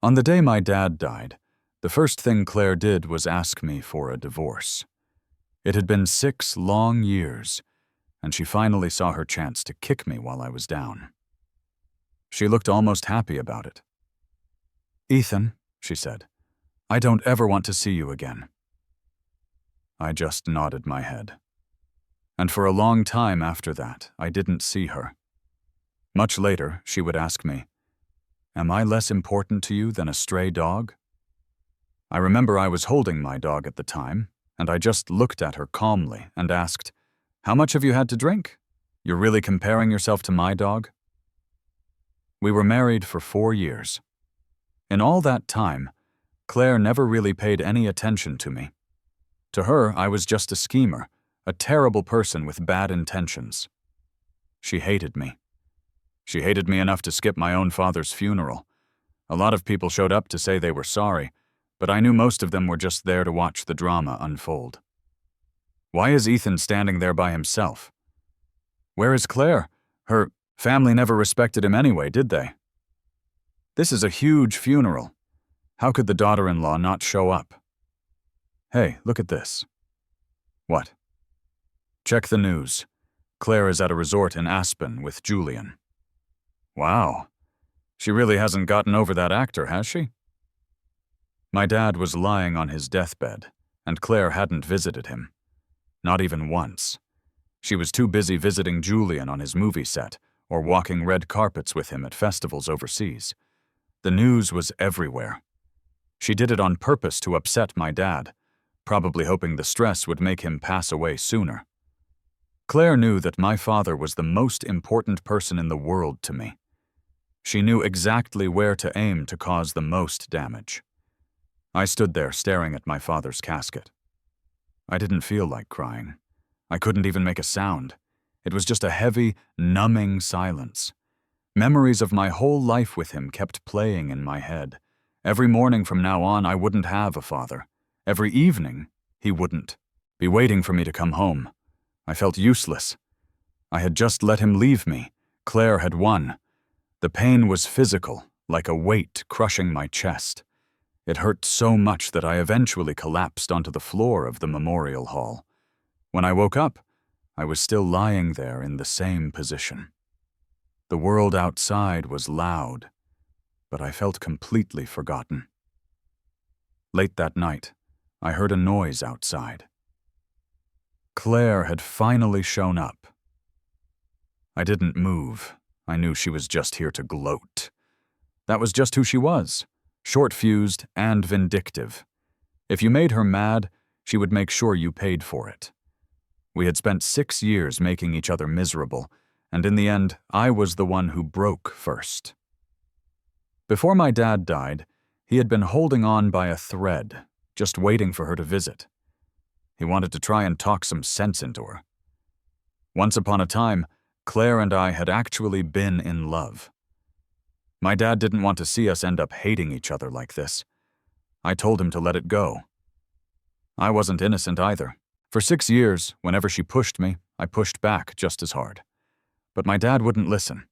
On the day my dad died, the first thing Claire did was ask me for a divorce. It had been 6 long years, and she finally saw her chance to kick me while I was down. She looked almost happy about it. "Ethan," she said, "I don't ever want to see you again." I just nodded my head. And for a long time after that, I didn't see her. Much later, she would ask me, "Am I less important to you than a stray dog?" I remember I was holding my dog at the time, and I just looked at her calmly and asked, "How much have you had to drink? You're really comparing yourself to my dog?" We were married for 4 years. In all that time, Claire never really paid any attention to me. To her, I was just a schemer, a terrible person with bad intentions. She hated me. She hated me enough to skip my own father's funeral. A lot of people showed up to say they were sorry, but I knew most of them were just there to watch the drama unfold. Why is Ethan standing there by himself? Where is Claire? Her family never respected him anyway, did they? This is a huge funeral. How could the daughter-in-law not show up? Hey, look at this. What? Check the news. Claire is at a resort in Aspen with Julian. Wow. She really hasn't gotten over that actor, has she? My dad was lying on his deathbed, and Claire hadn't visited him. Not even once. She was too busy visiting Julian on his movie set or walking red carpets with him at festivals overseas. The news was everywhere. She did it on purpose to upset my dad, probably hoping the stress would make him pass away sooner. Claire knew that my father was the most important person in the world to me. She knew exactly where to aim to cause the most damage. I stood there staring at my father's casket. I didn't feel like crying. I couldn't even make a sound. It was just a heavy, numbing silence. Memories of my whole life with him kept playing in my head. Every morning from now on, I wouldn't have a father. Every evening, he wouldn't be waiting for me to come home. I felt useless. I had just let him leave me. Claire had won. The pain was physical, like a weight crushing my chest. It hurt so much that I eventually collapsed onto the floor of the memorial hall. When I woke up, I was still lying there in the same position. The world outside was loud, but I felt completely forgotten. Late that night, I heard a noise outside. Claire had finally shown up. I didn't move. I knew she was just here to gloat. That was just who she was, short-fused and vindictive. If you made her mad, she would make sure you paid for it. We had spent 6 years making each other miserable, and in the end, I was the one who broke first. Before my dad died, he had been holding on by a thread, just waiting for her to visit. He wanted to try and talk some sense into her. Once upon a time, Claire and I had actually been in love. My dad didn't want to see us end up hating each other like this. I told him to let it go. I wasn't innocent either. For 6 years, whenever she pushed me, I pushed back just as hard. But my dad wouldn't listen.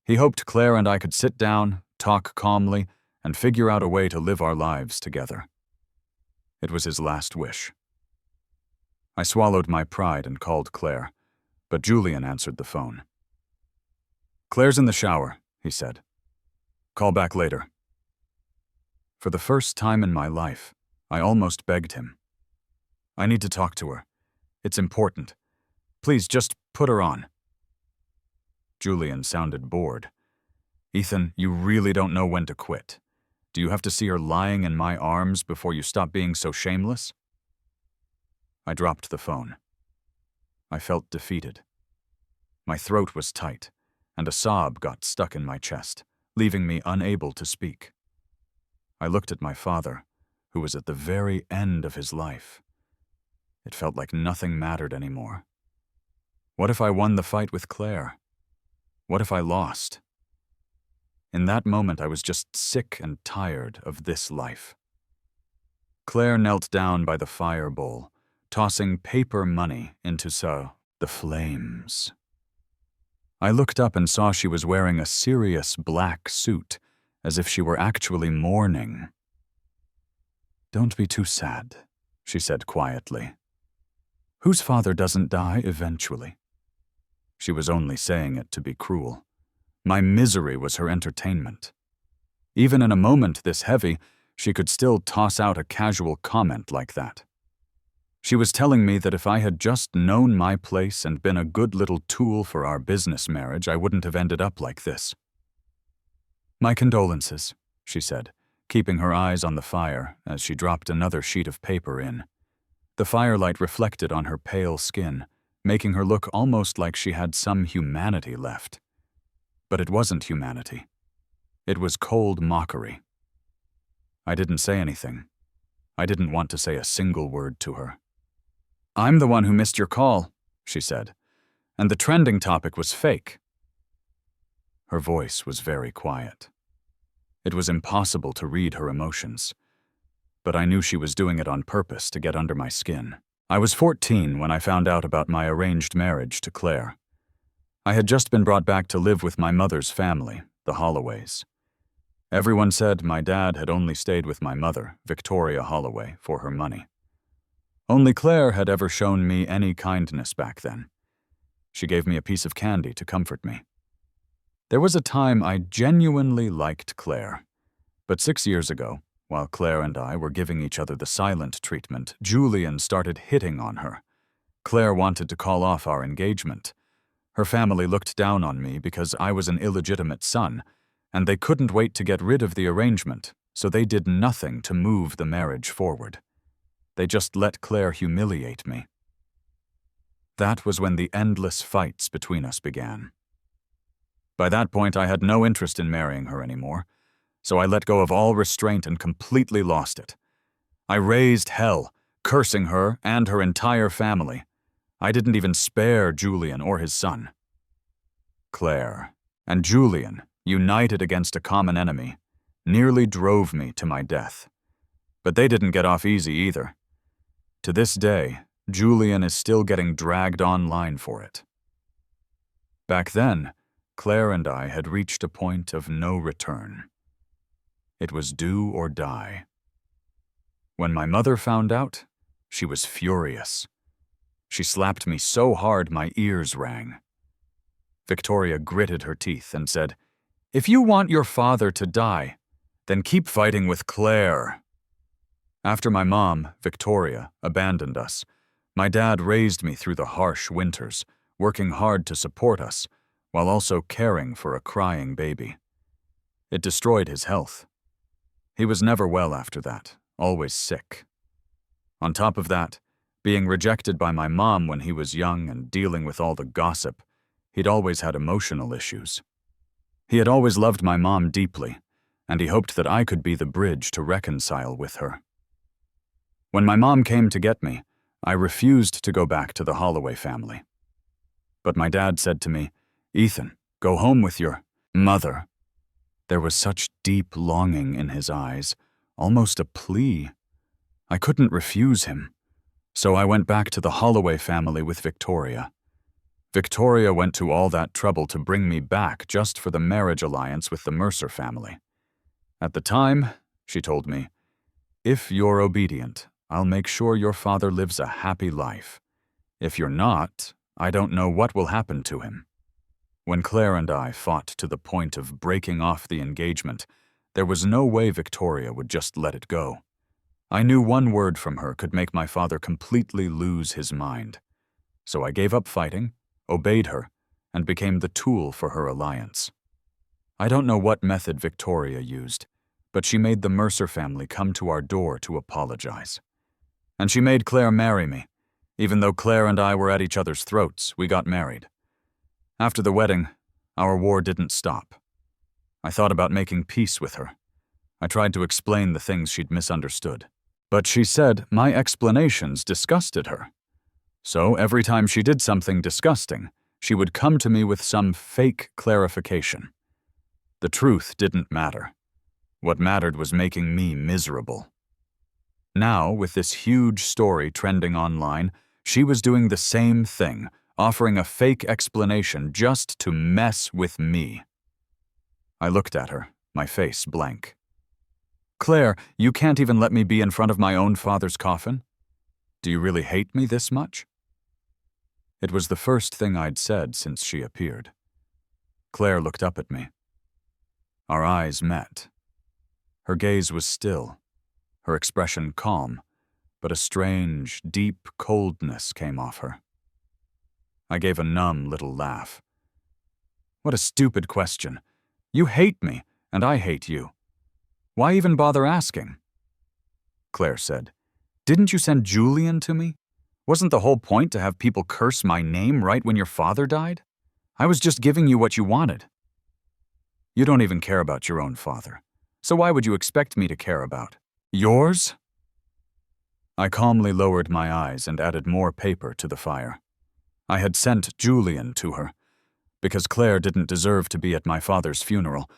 He hoped Claire and I could sit down, talk calmly, and figure out a way to live our lives together. It was his last wish. I swallowed my pride and called Claire, but Julian answered the phone. "Claire's in the shower," he said. "Call back later." For the first time in my life, I almost begged him. "I need to talk to her. It's important. Please, just put her on." Julian sounded bored. "Ethan, you really don't know when to quit. Do you have to see her lying in my arms before you stop being so shameless?" I dropped the phone. I felt defeated. My throat was tight, and a sob got stuck in my chest, leaving me unable to speak. I looked at my father, who was at the very end of his life. It felt like nothing mattered anymore. What if I won the fight with Claire? What if I lost? In that moment, I was just sick and tired of this life. Claire knelt down by the fire bowl, tossing paper money into the flames. I looked up and saw she was wearing a serious black suit, as if she were actually mourning. "Don't be too sad," she said quietly. "Whose father doesn't die eventually?" She was only saying it to be cruel. My misery was her entertainment. Even in a moment this heavy, she could still toss out a casual comment like that. She was telling me that if I had just known my place and been a good little tool for our business marriage, I wouldn't have ended up like this. "My condolences," she said, keeping her eyes on the fire as she dropped another sheet of paper in. The firelight reflected on her pale skin, making her look almost like she had some humanity left. But it wasn't humanity. It was cold mockery. I didn't say anything. I didn't want to say a single word to her. "I'm the one who missed your call," she said, "and the trending topic was fake." Her voice was very quiet. It was impossible to read her emotions, but I knew she was doing it on purpose to get under my skin. I was 14 when I found out about my arranged marriage to Claire. I had just been brought back to live with my mother's family, the Holloways. Everyone said my dad had only stayed with my mother, Victoria Holloway, for her money. Only Claire had ever shown me any kindness back then. She gave me a piece of candy to comfort me. There was a time I genuinely liked Claire, but 6 years ago, while Claire and I were giving each other the silent treatment, Julian started hitting on her. Claire wanted to call off our engagement. Her family looked down on me because I was an illegitimate son, and they couldn't wait to get rid of the arrangement, so they did nothing to move the marriage forward. They just let Claire humiliate me. That was when the endless fights between us began. By that point, I had no interest in marrying her anymore, so I let go of all restraint and completely lost it. I raised hell, cursing her and her entire family. I didn't even spare Julian or his son. Claire and Julian, united against a common enemy, nearly drove me to my death. But they didn't get off easy either. To this day, Julian is still getting dragged online for it. Back then, Claire and I had reached a point of no return. It was do or die. When my mother found out, she was furious. She slapped me so hard my ears rang. Victoria gritted her teeth and said, "If you want your father to die, then keep fighting with Claire." After my mom, Victoria, abandoned us, my dad raised me through the harsh winters, working hard to support us, while also caring for a crying baby. It destroyed his health. He was never well after that, always sick. On top of that, being rejected by my mom when he was young and dealing with all the gossip, he'd always had emotional issues. He had always loved my mom deeply, and he hoped that I could be the bridge to reconcile with her. When my mom came to get me, I refused to go back to the Holloway family. But my dad said to me, "Ethan, go home with your mother." There was such deep longing in his eyes, almost a plea. I couldn't refuse him, so I went back to the Holloway family with Victoria. Victoria went to all that trouble to bring me back just for the marriage alliance with the Mercer family. At the time, she told me, "If you're obedient, I'll make sure your father lives a happy life. If you're not, I don't know what will happen to him." When Claire and I fought to the point of breaking off the engagement, there was no way Victoria would just let it go. I knew one word from her could make my father completely lose his mind. So I gave up fighting, obeyed her, and became the tool for her alliance. I don't know what method Victoria used, but she made the Mercer family come to our door to apologize. And she made Claire marry me. Even though Claire and I were at each other's throats, we got married. After the wedding, our war didn't stop. I thought about making peace with her. I tried to explain the things she'd misunderstood. But she said my explanations disgusted her. So every time she did something disgusting, she would come to me with some fake clarification. The truth didn't matter. What mattered was making me miserable. Now, with this huge story trending online, she was doing the same thing, offering a fake explanation just to mess with me. I looked at her, my face blank. Claire, you can't even let me be in front of my own father's coffin? Do you really hate me this much? It was the first thing I'd said since she appeared. Claire looked up at me. Our eyes met. Her gaze was still, her expression calm, but a strange, deep coldness came off her. I gave a numb little laugh. What a stupid question. You hate me, and I hate you. Why even bother asking? Claire said, Didn't you send Julian to me? Wasn't the whole point to have people curse my name right when your father died? I was just giving you what you wanted. You don't even care about your own father, so why would you expect me to care about yours? I calmly lowered my eyes and added more paper to the fire. I had sent Julian to her. Because Claire didn't deserve to be at my father's funeral,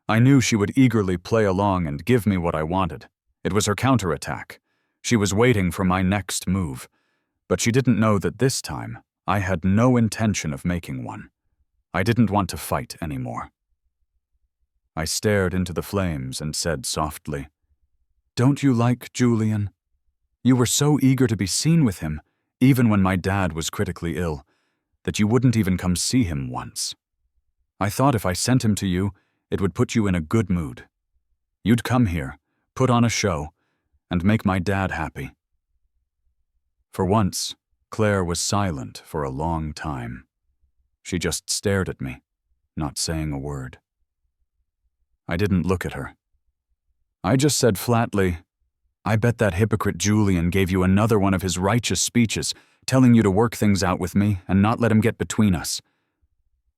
I knew she would eagerly play along and give me what I wanted. It was her counterattack. She was waiting for my next move. But she didn't know that this time, I had no intention of making one. I didn't want to fight anymore. I stared into the flames and said softly, Don't you like Julian? You were so eager to be seen with him, even when my dad was critically ill, that you wouldn't even come see him once. I thought if I sent him to you, it would put you in a good mood. You'd come here, put on a show, and make my dad happy. For once, Claire was silent for a long time. She just stared at me, not saying a word. I didn't look at her. I just said flatly, I bet that hypocrite Julian gave you another one of his righteous speeches, telling you to work things out with me and not let him get between us.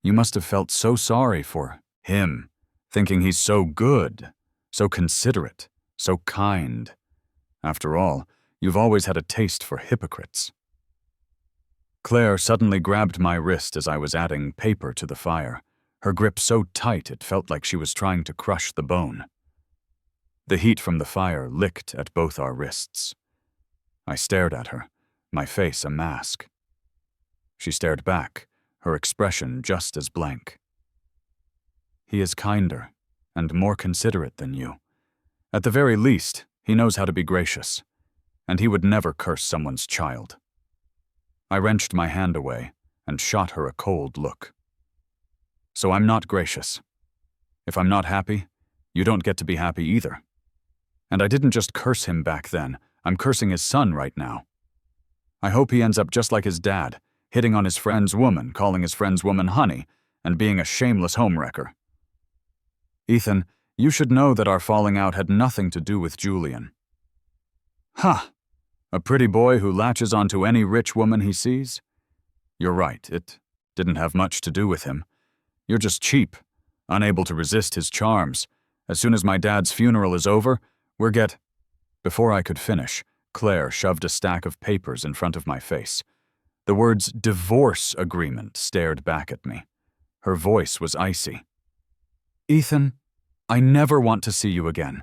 You must have felt so sorry for him, thinking he's so good, so considerate, so kind. After all, you've always had a taste for hypocrites. Claire suddenly grabbed my wrist as I was adding paper to the fire, her grip so tight it felt like she was trying to crush the bone. The heat from the fire licked at both our wrists. I stared at her, my face a mask. She stared back, her expression just as blank. He is kinder and more considerate than you. At the very least, he knows how to be gracious, and he would never curse someone's child. I wrenched my hand away and shot her a cold look. So I'm not gracious. If I'm not happy, you don't get to be happy either. And I didn't just curse him back then, I'm cursing his son right now. I hope he ends up just like his dad, hitting on his friend's woman, calling his friend's woman honey, and being a shameless homewrecker. Ethan, you should know that our falling out had nothing to do with Julian. Huh! A pretty boy who latches onto any rich woman he sees? You're right, it didn't have much to do with him. You're just cheap, unable to resist his charms. As soon as my dad's funeral is over, Before I could finish, Claire shoved a stack of papers in front of my face. The words divorce agreement stared back at me. Her voice was icy. Ethan, I never want to see you again.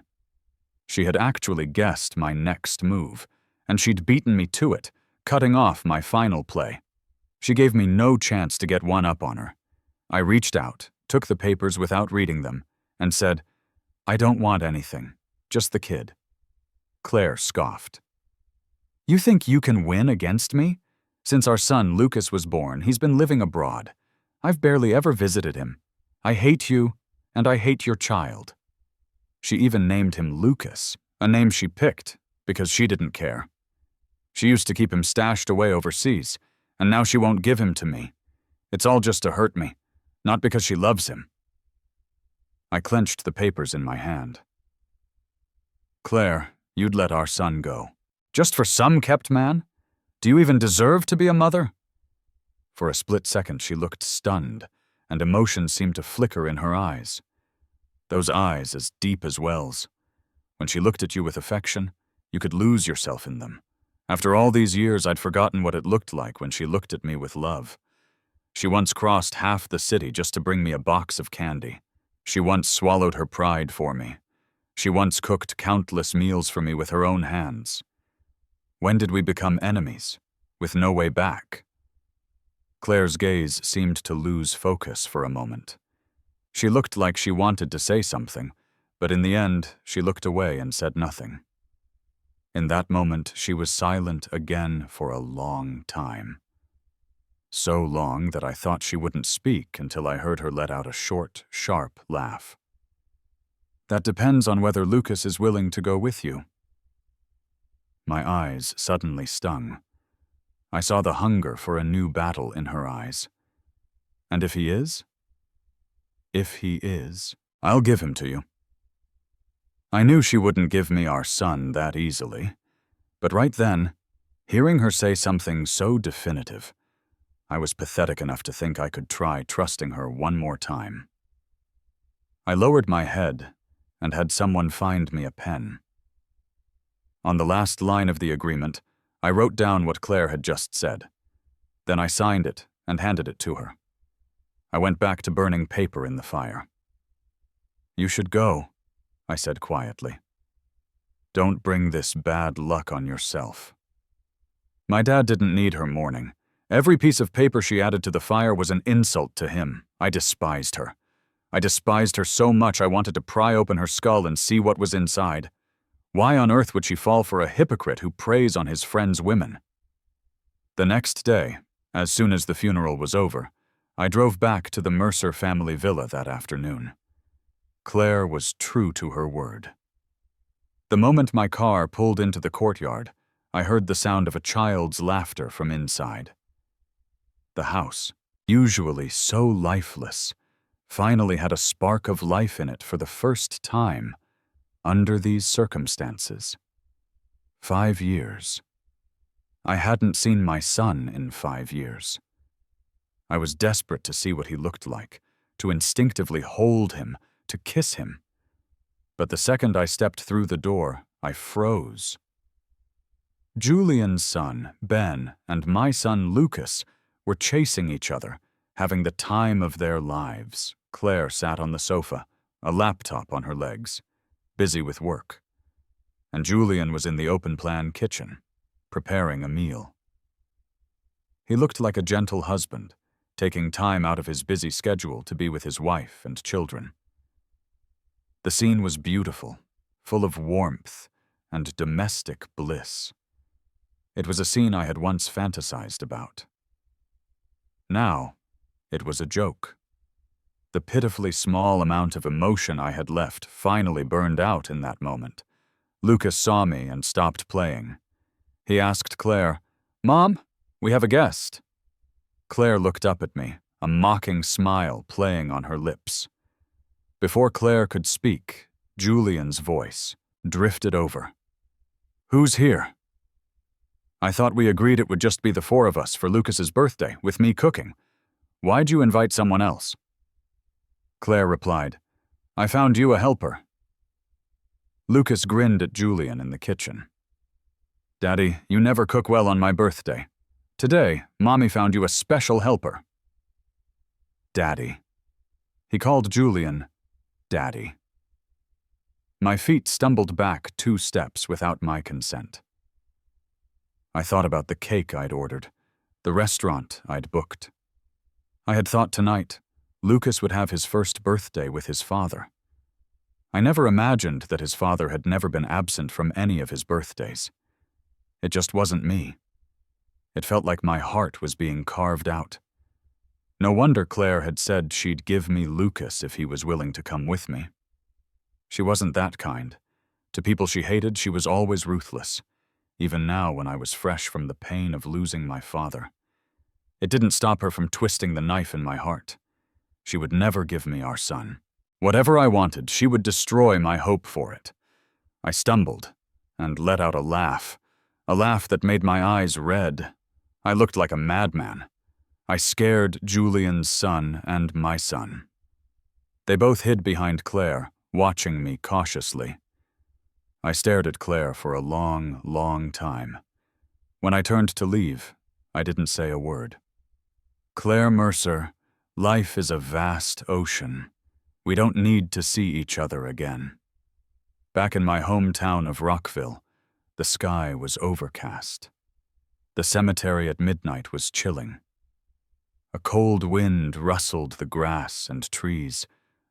She had actually guessed my next move, and she'd beaten me to it, cutting off my final play. She gave me no chance to get one up on her. I reached out, took the papers without reading them, and said, I don't want anything, just the kid. Claire scoffed. You think you can win against me? Since our son Lucas was born, he's been living abroad. I've barely ever visited him. I hate you, and I hate your child. She even named him Lucas, a name she picked because she didn't care. She used to keep him stashed away overseas, and now she won't give him to me. It's all just to hurt me, not because she loves him. I clenched the papers in my hand. Claire, you'd let our son go. Just for some kept man? Do you even deserve to be a mother? For a split second she looked stunned, and emotion seemed to flicker in her eyes. Those eyes as deep as wells. When she looked at you with affection, you could lose yourself in them. After all these years, I'd forgotten what it looked like when she looked at me with love. She once crossed half the city just to bring me a box of candy. She once swallowed her pride for me. She once cooked countless meals for me with her own hands. When did we become enemies, with no way back? Claire's gaze seemed to lose focus for a moment. She looked like she wanted to say something, But in the end, she looked away and said nothing. In that moment, she was silent again for a long time. So long that I thought she wouldn't speak until I heard her let out a short, sharp laugh. "That depends on whether Lucas is willing to go with you." My eyes suddenly stung. I saw the hunger for a new battle in her eyes. "And if he is?" "If he is, I'll give him to you." I knew she wouldn't give me our son that easily, but right then, hearing her say something so definitive, I was pathetic enough to think I could try trusting her one more time. I lowered my head and had someone find me a pen. On the last line of the agreement, I wrote down what Claire had just said. Then I signed it and handed it to her. I went back to burning paper in the fire. "You should go," I said quietly. "Don't bring this bad luck on yourself." My dad didn't need her mourning. Every piece of paper she added to the fire was an insult to him. I despised her. I despised her so much I wanted to pry open her skull and see what was inside. Why on earth would she fall for a hypocrite who preys on his friends' women? The next day, as soon as the funeral was over, I drove back to the Mercer family villa that afternoon. Claire was true to her word. The moment my car pulled into the courtyard, I heard the sound of a child's laughter from inside. The house, usually so lifeless, finally had a spark of life in it for the first time under these circumstances. 5 years. I hadn't seen my son in 5 years. I was desperate to see what he looked like, to instinctively hold him, to kiss him. But the second I stepped through the door, I froze. Julian's son, Ben, and my son, Lucas, were chasing each other, having the time of their lives. Claire sat on the sofa, a laptop on her legs, busy with work. And Julian was in the open-plan kitchen, preparing a meal. He looked like a gentle husband, taking time out of his busy schedule to be with his wife and children. The scene was beautiful, full of warmth and domestic bliss. It was a scene I had once fantasized about. Now, it was a joke. The pitifully small amount of emotion I had left finally burned out in that moment. Lucas saw me and stopped playing. He asked Claire, "Mom, we have a guest." Claire looked up at me, a mocking smile playing on her lips. Before Claire could speak, Julian's voice drifted over. "Who's here?" "I thought we agreed it would just be the 4 of us for Lucas's birthday, with me cooking. Why'd you invite someone else?" Claire replied, "I found you a helper." Lucas grinned at Julian in the kitchen. "Daddy, you never cook well on my birthday. Today, Mommy found you a special helper." Daddy. He called Julian Daddy. My feet stumbled back 2 steps without my consent. I thought about the cake I'd ordered, the restaurant I'd booked. I had thought tonight, Lucas would have his first birthday with his father. I never imagined that his father had never been absent from any of his birthdays. It just wasn't me. It felt like my heart was being carved out. No wonder Claire had said she'd give me Lucas if he was willing to come with me. She wasn't that kind. To people she hated, she was always ruthless, even now when I was fresh from the pain of losing my father. It didn't stop her from twisting the knife in my heart. She would never give me our son. Whatever I wanted, she would destroy my hope for it. I stumbled and let out a laugh that made my eyes red. I looked like a madman. I scared Julian's son and my son. They both hid behind Claire, watching me cautiously. I stared at Claire for a long, long time. When I turned to leave, I didn't say a word. "Claire Mercer, life is a vast ocean. We don't need to see each other again." Back in my hometown of Rockville, the sky was overcast. The cemetery at midnight was chilling. A cold wind rustled the grass and trees,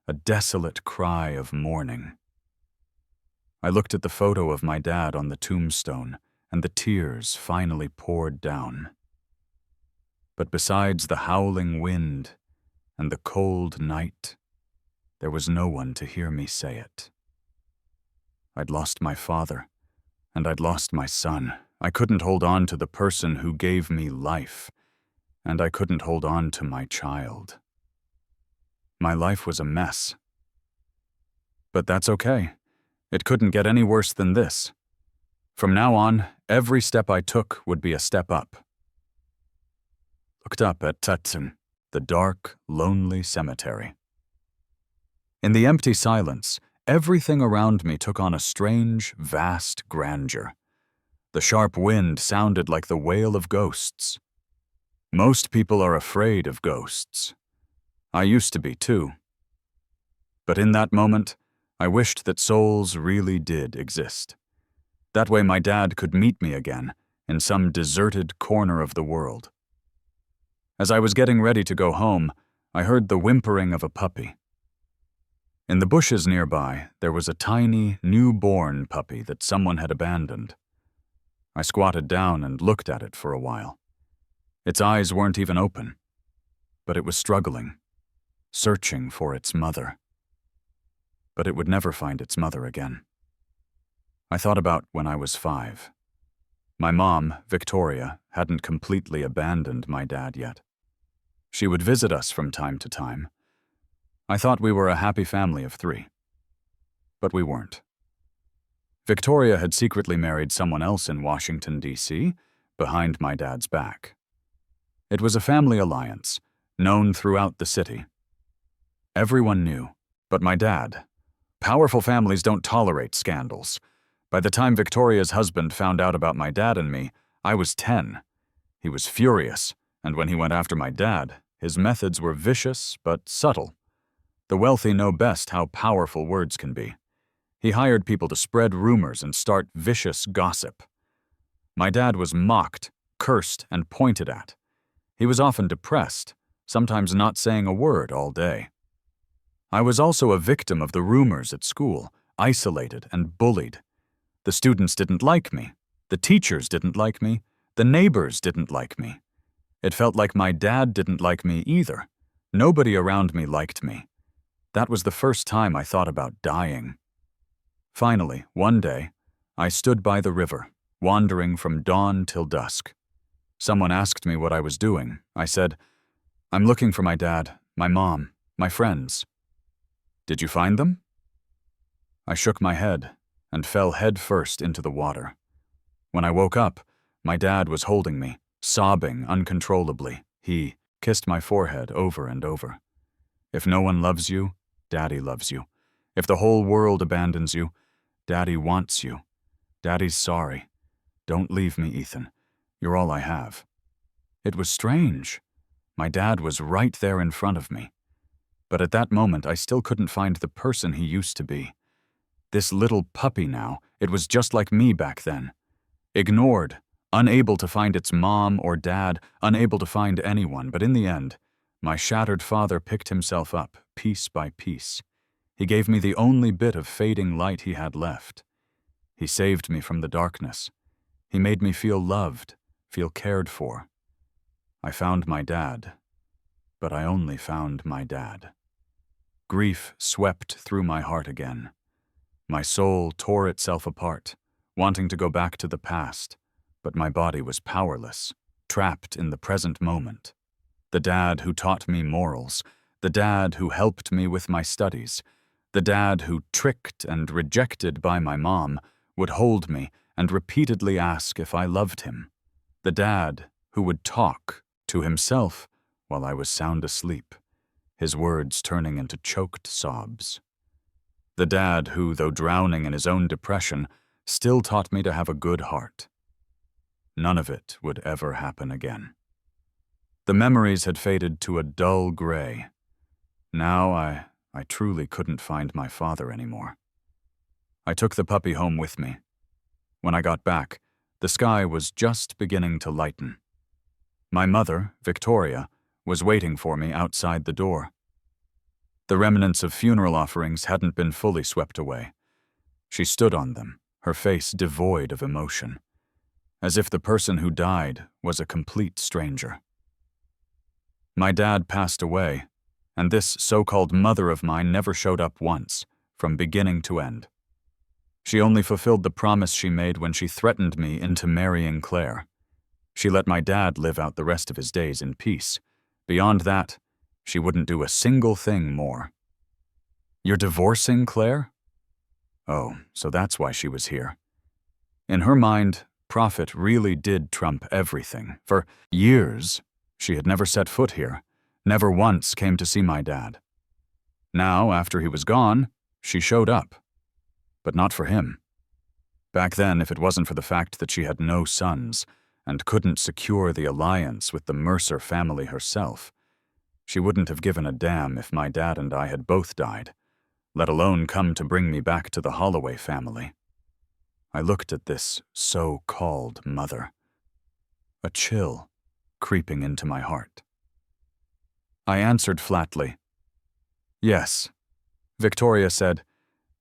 a desolate cry of mourning. I looked at the photo of my dad on the tombstone, and the tears finally poured down. But besides the howling wind and the cold night, there was no one to hear me say it. I'd lost my father, and I'd lost my son. I couldn't hold on to the person who gave me life, and I couldn't hold on to my child. My life was a mess. But that's okay. It couldn't get any worse than this. From now on, every step I took would be a step up. Looked up at Tatsun, the dark, lonely cemetery. In the empty silence, everything around me took on a strange, vast grandeur. The sharp wind sounded like the wail of ghosts. Most people are afraid of ghosts. I used to be too. But in that moment, I wished that souls really did exist. That way my dad could meet me again in some deserted corner of the world. As I was getting ready to go home, I heard the whimpering of a puppy. In the bushes nearby, there was a tiny, newborn puppy that someone had abandoned. I squatted down and looked at it for a while. Its eyes weren't even open, but it was struggling, searching for its mother. But it would never find its mother again. I thought about when I was 5. My mom, Victoria, hadn't completely abandoned my dad yet. She would visit us from time to time. I thought we were a happy family of 3. But we weren't. Victoria had secretly married someone else in Washington, D.C., behind my dad's back. It was a family alliance, known throughout the city. Everyone knew, but my dad. Powerful families don't tolerate scandals. By the time Victoria's husband found out about my dad and me, I was 10. He was furious, and when he went after my dad, his methods were vicious but subtle. The wealthy know best how powerful words can be. He hired people to spread rumors and start vicious gossip. My dad was mocked, cursed, and pointed at. He was often depressed, sometimes not saying a word all day. I was also a victim of the rumors at school, isolated and bullied. The students didn't like me. The teachers didn't like me. The neighbors didn't like me. It felt like my dad didn't like me either. Nobody around me liked me. That was the first time I thought about dying. Finally, one day, I stood by the river, wandering from dawn till dusk. Someone asked me what I was doing. I said, "I'm looking for my dad, my mom, my friends." "Did you find them?" I shook my head and fell head first into the water. When I woke up, my dad was holding me, sobbing uncontrollably. He kissed my forehead over and over. "If no one loves you, Daddy loves you. If the whole world abandons you, Daddy wants you. Daddy's sorry. Don't leave me, Ethan. You're all I have." It was strange. My dad was right there in front of me. But at that moment, I still couldn't find the person he used to be. This little puppy now, it was just like me back then. Ignored, unable to find its mom or dad, unable to find anyone, but in the end, my shattered father picked himself up, piece by piece. He gave me the only bit of fading light he had left. He saved me from the darkness. He made me feel loved, feel cared for. I found my dad, but I only found my dad. Grief swept through my heart again. My soul tore itself apart, wanting to go back to the past, but my body was powerless, trapped in the present moment. The dad who taught me morals, the dad who helped me with my studies, the dad who, tricked and rejected by my mom, would hold me and repeatedly ask if I loved him. The dad who would talk to himself while I was sound asleep, his words turning into choked sobs. The dad who, though drowning in his own depression, still taught me to have a good heart. None of it would ever happen again. The memories had faded to a dull gray. Now I truly couldn't find my father anymore. I took the puppy home with me. When I got back, the sky was just beginning to lighten. My mother, Victoria, was waiting for me outside the door. The remnants of funeral offerings hadn't been fully swept away. She stood on them, her face devoid of emotion, as if the person who died was a complete stranger. My dad passed away, and this so-called mother of mine never showed up once, from beginning to end. She only fulfilled the promise she made when she threatened me into marrying Claire. She let my dad live out the rest of his days in peace. Beyond that, she wouldn't do a single thing more. You're divorcing Claire? Oh, so that's why she was here. In her mind, profit really did trump everything. For years, she had never set foot here, never once came to see my dad. Now, after he was gone, she showed up. But not for him. Back then, if it wasn't for the fact that she had no sons and couldn't secure the alliance with the Mercer family herself, she wouldn't have given a damn if my dad and I had both died, let alone come to bring me back to the Holloway family. I looked at this so-called mother, a chill creeping into my heart. I answered flatly, "Yes." Victoria said,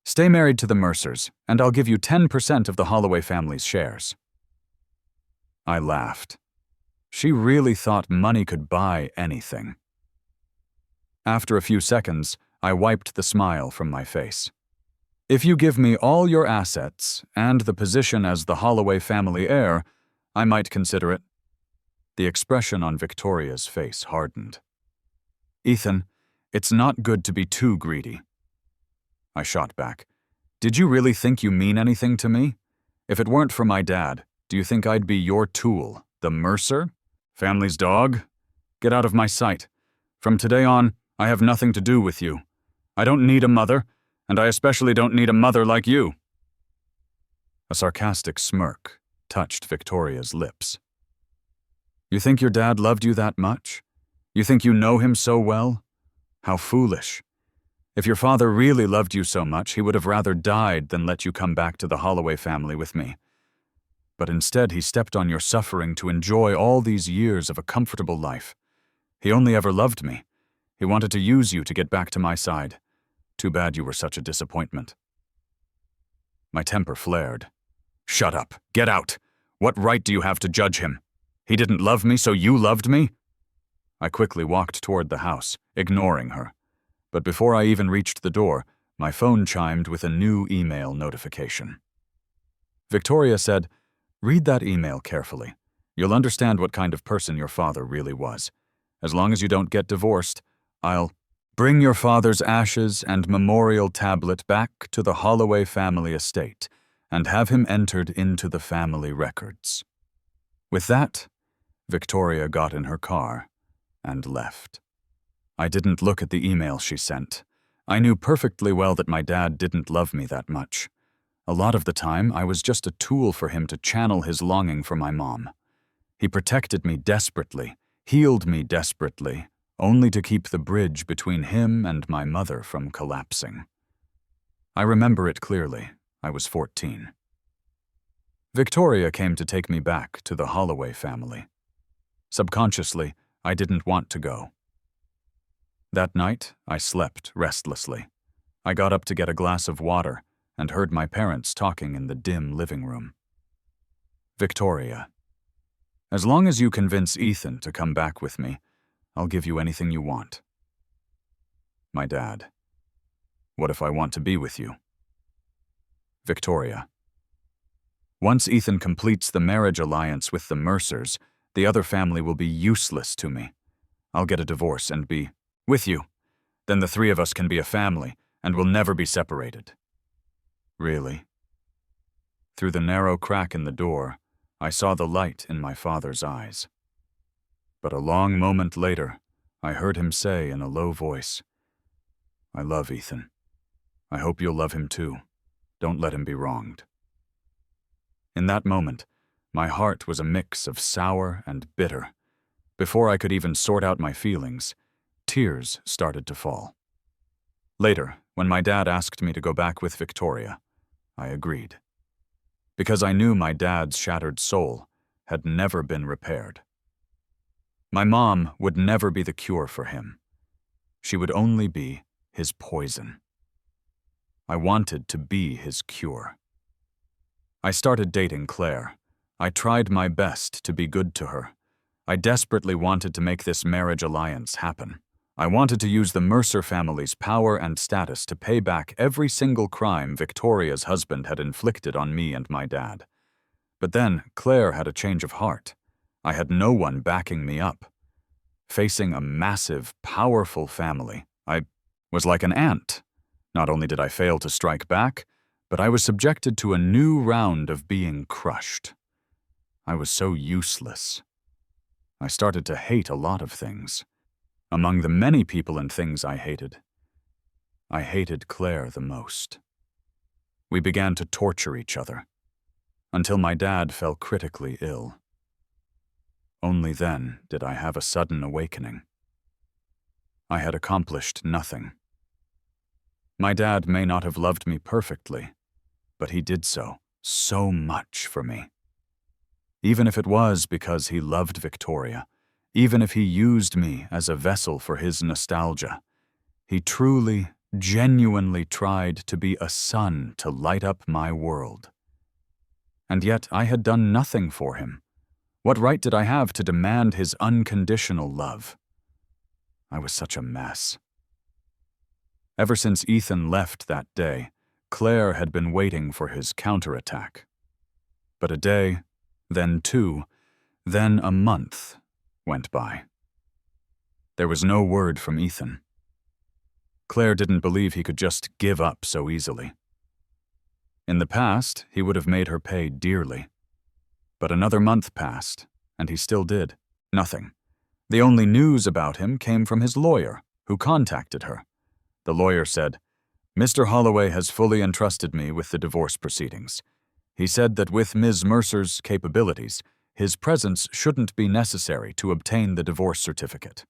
"Stay married to the Mercers, and I'll give you 10% of the Holloway family's shares." I laughed. She really thought money could buy anything. After a few seconds, I wiped the smile from my face. "If you give me all your assets and the position as the Holloway family heir, I might consider it." The expression on Victoria's face hardened. "Ethan, it's not good to be too greedy." I shot back. "Did you really think you mean anything to me? If it weren't for my dad, do you think I'd be your tool, the Mercer? Family's dog? Get out of my sight. From today on, I have nothing to do with you. I don't need a mother, and I especially don't need a mother like you." A sarcastic smirk touched Victoria's lips. "You think your dad loved you that much? You think you know him so well? How foolish. If your father really loved you so much, he would have rather died than let you come back to the Holloway family with me. But instead, he stepped on your suffering to enjoy all these years of a comfortable life. He only ever loved me. He wanted to use you to get back to my side. Too bad you were such a disappointment." My temper flared. "Shut up. Get out. What right do you have to judge him? He didn't love me, so you loved me?" I quickly walked toward the house, ignoring her. But before I even reached the door, my phone chimed with a new email notification. Victoria said, "Read that email carefully. You'll understand what kind of person your father really was. As long as you don't get divorced, I'll bring your father's ashes and memorial tablet back to the Holloway family estate and have him entered into the family records." With that, Victoria got in her car and left. I didn't look at the email she sent. I knew perfectly well that my dad didn't love me that much. A lot of the time, I was just a tool for him to channel his longing for my mom. He protected me desperately, healed me desperately, only to keep the bridge between him and my mother from collapsing. I remember it clearly. I was 14. Victoria came to take me back to the Holloway family. Subconsciously, I didn't want to go. That night, I slept restlessly. I got up to get a glass of water and heard my parents talking in the dim living room. "Victoria, as long as you convince Ethan to come back with me, I'll give you anything you want." My dad, "What if I want to be with you?" Victoria, "Once Ethan completes the marriage alliance with the Mercers, the other family will be useless to me. I'll get a divorce and be with you. Then the three of us can be a family, and we'll never be separated." Really? Through the narrow crack in the door, I saw the light in my father's eyes. But a long moment later, I heard him say in a low voice, "I love Ethan. I hope you'll love him too. Don't let him be wronged." In that moment, my heart was a mix of sour and bitter. Before I could even sort out my feelings, tears started to fall. Later, when my dad asked me to go back with Victoria, I agreed. Because I knew my dad's shattered soul had never been repaired. My mom would never be the cure for him. She would only be his poison. I wanted to be his cure. I started dating Claire. I tried my best to be good to her. I desperately wanted to make this marriage alliance happen. I wanted to use the Mercer family's power and status to pay back every single crime Victoria's husband had inflicted on me and my dad. But then Claire had a change of heart. I had no one backing me up. Facing a massive, powerful family, I was like an ant. Not only did I fail to strike back, but I was subjected to a new round of being crushed. I was so useless. I started to hate a lot of things. Among the many people and things I hated Claire the most. We began to torture each other, until my dad fell critically ill. Only then did I have a sudden awakening. I had accomplished nothing. My dad may not have loved me perfectly, but he did so much for me. Even if it was because he loved Victoria, even if he used me as a vessel for his nostalgia, he truly, genuinely tried to be a sun to light up my world. And yet I had done nothing for him. What right did I have to demand his unconditional love? I was such a mess. Ever since Ethan left that day, Claire had been waiting for his counterattack. But a day, then 2, then a month went by. There was no word from Ethan. Claire didn't believe he could just give up so easily. In the past, he would have made her pay dearly. But another month passed, and he still did nothing. The only news about him came from his lawyer, who contacted her. The lawyer said, "Mr. Holloway has fully entrusted me with the divorce proceedings. He said that with Ms. Mercer's capabilities, his presence shouldn't be necessary to obtain the divorce certificate.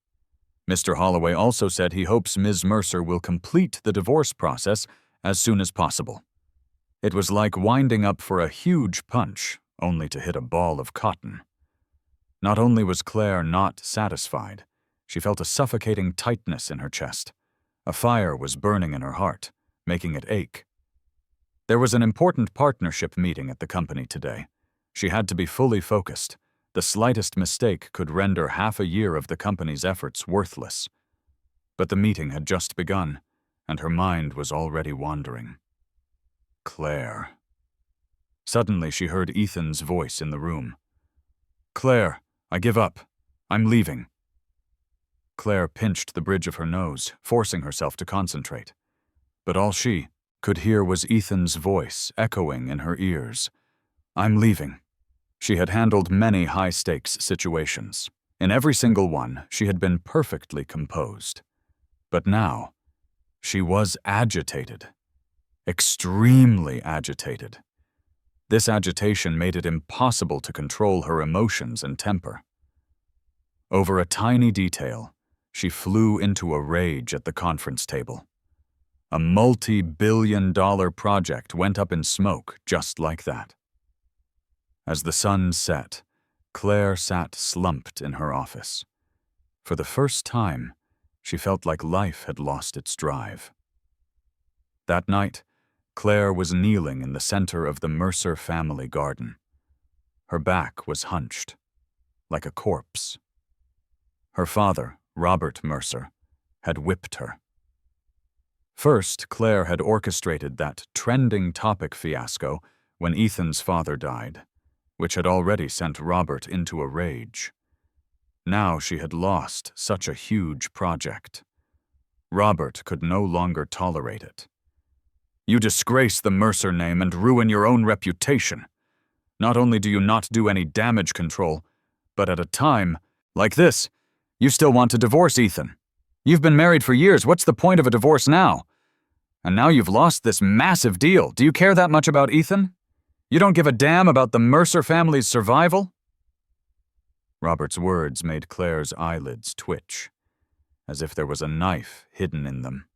Mr. Holloway also said he hopes Ms. Mercer will complete the divorce process as soon as possible." It was like winding up for a huge punch, only to hit a ball of cotton. Not only was Claire not satisfied, she felt a suffocating tightness in her chest. A fire was burning in her heart, making it ache. There was an important partnership meeting at the company today. She had to be fully focused. The slightest mistake could render half a year of the company's efforts worthless. But the meeting had just begun, and her mind was already wandering. Claire. Suddenly she heard Ethan's voice in the room. "Claire, I give up. I'm leaving." Claire pinched the bridge of her nose, forcing herself to concentrate. But all she could hear was Ethan's voice echoing in her ears. "I'm leaving." She had handled many high-stakes situations. In every single one, she had been perfectly composed. But now, she was agitated. Extremely agitated. This agitation made it impossible to control her emotions and temper. Over a tiny detail, she flew into a rage at the conference table. A multi-billion-dollar project went up in smoke just like that. As the sun set, Claire sat slumped in her office. For the first time, she felt like life had lost its drive. That night, Claire was kneeling in the center of the Mercer family garden. Her back was hunched, like a corpse. Her father, Robert Mercer, had whipped her. First, Claire had orchestrated that trending topic fiasco when Ethan's father died, which had already sent Robert into a rage. Now she had lost such a huge project. Robert could no longer tolerate it. "You disgrace the Mercer name and ruin your own reputation. Not only do you not do any damage control, but at a time like this, you still want to divorce Ethan. You've been married for years. What's the point of a divorce now? And now you've lost this massive deal. Do you care that much about Ethan? You don't give a damn about the Mercer family's survival?" Robert's words made Claire's eyelids twitch, as if there was a knife hidden in them.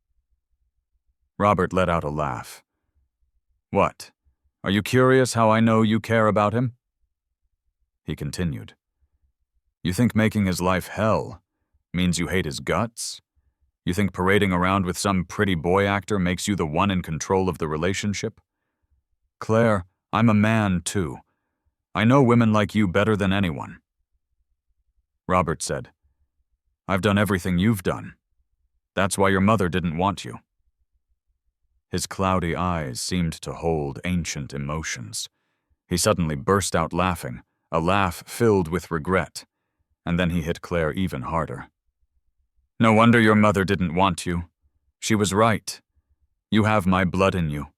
Robert let out a laugh. "What? Are you curious how I know you care about him?" He continued. "You think making his life hell means you hate his guts? You think parading around with some pretty boy actor makes you the one in control of the relationship? Claire, I'm a man, too. I know women like you better than anyone. Robert said, I've done everything you've done. That's why your mother didn't want you. His cloudy eyes seemed to hold ancient emotions. He suddenly burst out laughing, a laugh filled with regret, and then he hit Claire even harder. No wonder your mother didn't want you. She was right. You have my blood in you.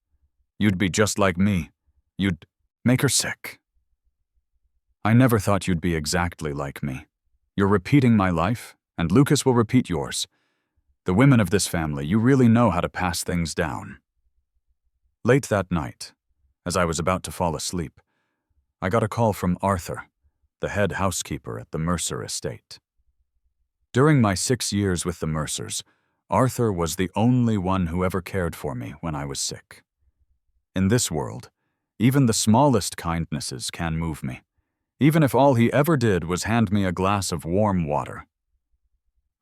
You'd be just like me. You'd make her sick. I never thought you'd be exactly like me. You're repeating my life, and Lucas will repeat yours. The women of this family, you really know how to pass things down. Late that night, as I was about to fall asleep, I got a call from Arthur, the head housekeeper at the Mercer estate. During my 6 years with the Mercers, Arthur was the only one who ever cared for me when I was sick. In this world, even the smallest kindnesses can move me, even if all he ever did was hand me a glass of warm water.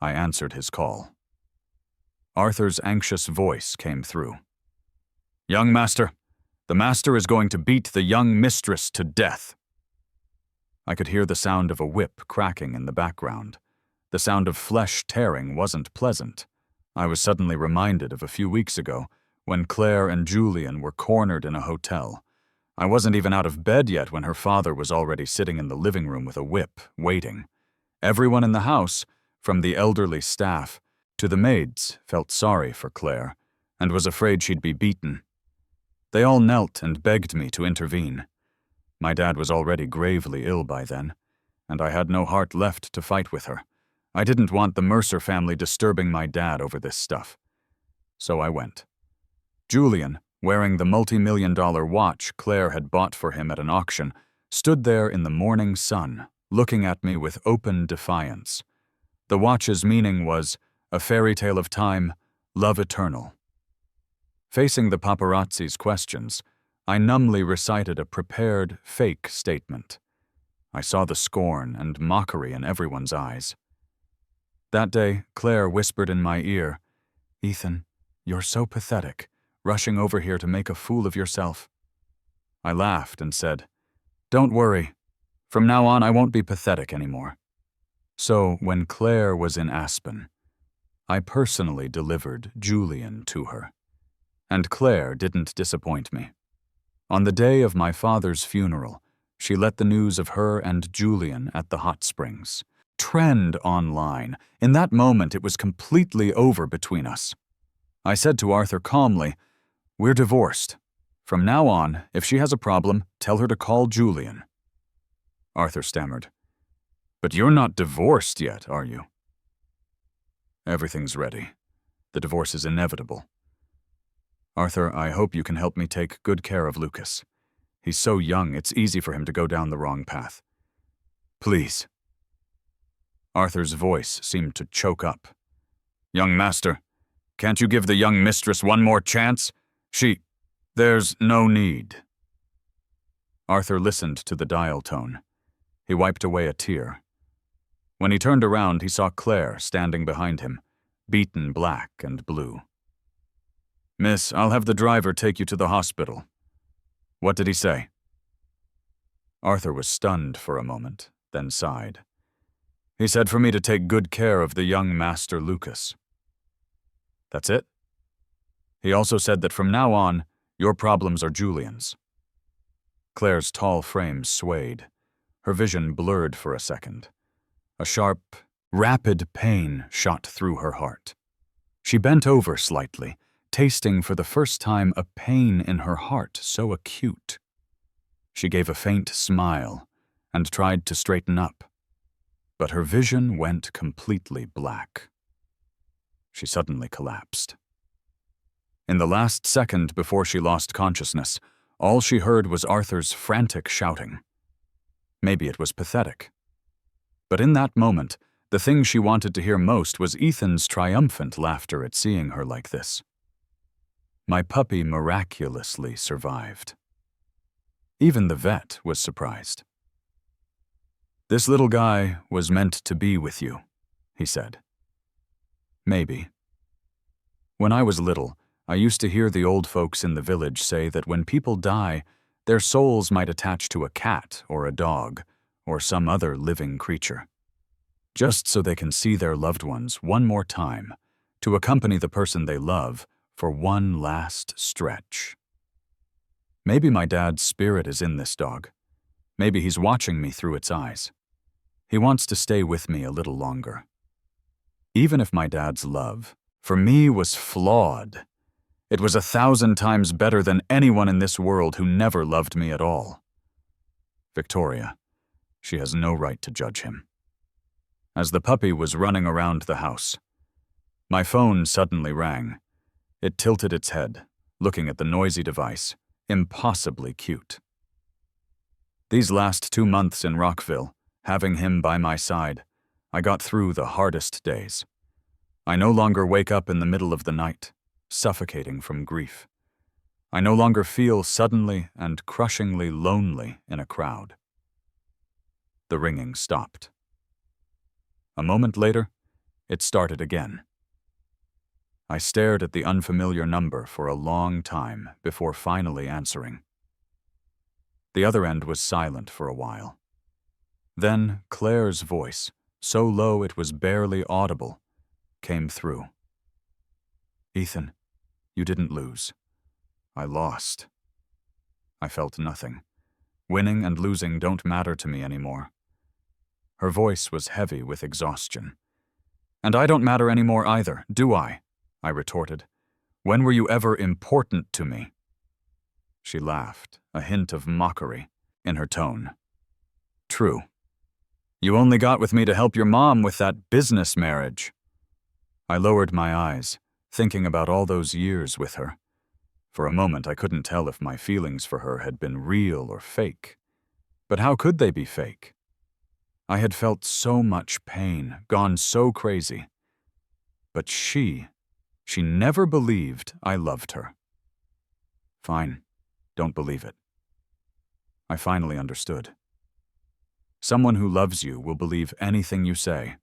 I answered his call. Arthur's anxious voice came through. Young master, the master is going to beat the young mistress to death. I could hear the sound of a whip cracking in the background. The sound of flesh tearing wasn't pleasant. I was suddenly reminded of a few weeks ago when Claire and Julian were cornered in a hotel. I wasn't even out of bed yet when her father was already sitting in the living room with a whip, waiting. Everyone in the house, from the elderly staff to the maids, felt sorry for Claire and was afraid she'd be beaten. They all knelt and begged me to intervene. My dad was already gravely ill by then, and I had no heart left to fight with her. I didn't want the Mercer family disturbing my dad over this stuff. So I went. Julian, wearing the multi-million-dollar watch Claire had bought for him at an auction, stood there in the morning sun, looking at me with open defiance. The watch's meaning was, a fairy tale of time, love eternal. Facing the paparazzi's questions, I numbly recited a prepared, fake statement. I saw the scorn and mockery in everyone's eyes. That day, Claire whispered in my ear, Ethan, you're so pathetic, rushing over here to make a fool of yourself. I laughed and said, Don't worry. From now on, I won't be pathetic anymore. So, when Claire was in Aspen, I personally delivered Julian to her. And Claire didn't disappoint me. On the day of my father's funeral, she let the news of her and Julian at the hot springs trend online. In that moment, it was completely over between us. I said to Arthur calmly, We're divorced. From now on, if she has a problem, tell her to call Julian. Arthur stammered, But you're not divorced yet, are you? Everything's ready. The divorce is inevitable. Arthur, I hope you can help me take good care of Lucas. He's so young, it's easy for him to go down the wrong path. Please. Arthur's voice seemed to choke up. Young master, can't you give the young mistress one more chance? There's no need. Arthur listened to the dial tone. He wiped away a tear. When he turned around, he saw Claire standing behind him, beaten black and blue. Miss, I'll have the driver take you to the hospital. What did he say? Arthur was stunned for a moment, then sighed. He said for me to take good care of the young Master Lucas. That's it? He also said that from now on, your problems are Julian's. Claire's tall frame swayed. Her vision blurred for a second. A sharp, rapid pain shot through her heart. She bent over slightly, tasting for the first time a pain in her heart so acute. She gave a faint smile and tried to straighten up, but her vision went completely black. She suddenly collapsed. In the last second before she lost consciousness, all she heard was Arthur's frantic shouting. Maybe it was pathetic. But in that moment, the thing she wanted to hear most was Ethan's triumphant laughter at seeing her like this. My puppy miraculously survived. Even the vet was surprised. This little guy was meant to be with you, he said. Maybe, When I was little, I used to hear the old folks in the village say that when people die, their souls might attach to a cat or a dog or some other living creature, just so they can see their loved ones one more time, to accompany the person they love for one last stretch. Maybe my dad's spirit is in this dog. Maybe he's watching me through its eyes. He wants to stay with me a little longer. Even if my dad's love, for me, was flawed, it was 1,000 times better than anyone in this world who never loved me at all. Victoria, she has no right to judge him. As the puppy was running around the house, my phone suddenly rang. It tilted its head, looking at the noisy device, impossibly cute. These last 2 months in Rockville, having him by my side, I got through the hardest days. I no longer wake up in the middle of the night, suffocating from grief. I no longer feel suddenly and crushingly lonely in a crowd. The ringing stopped. A moment later, it started again. I stared at the unfamiliar number for a long time before finally answering. The other end was silent for a while. Then Claire's voice, so low it was barely audible, came through. "Ethan, you didn't lose. I lost." I felt nothing. Winning and losing don't matter to me anymore. Her voice was heavy with exhaustion. "And I don't matter anymore either, do I?" I retorted. "When were you ever important to me?" She laughed, a hint of mockery in her tone. "True. You only got with me to help your mom with that business marriage." I lowered my eyes, thinking about all those years with her. For a moment, I couldn't tell if my feelings for her had been real or fake. But how could they be fake? I had felt so much pain, gone so crazy. But she never believed I loved her. Fine, don't believe it. I finally understood. Someone who loves you will believe anything you say.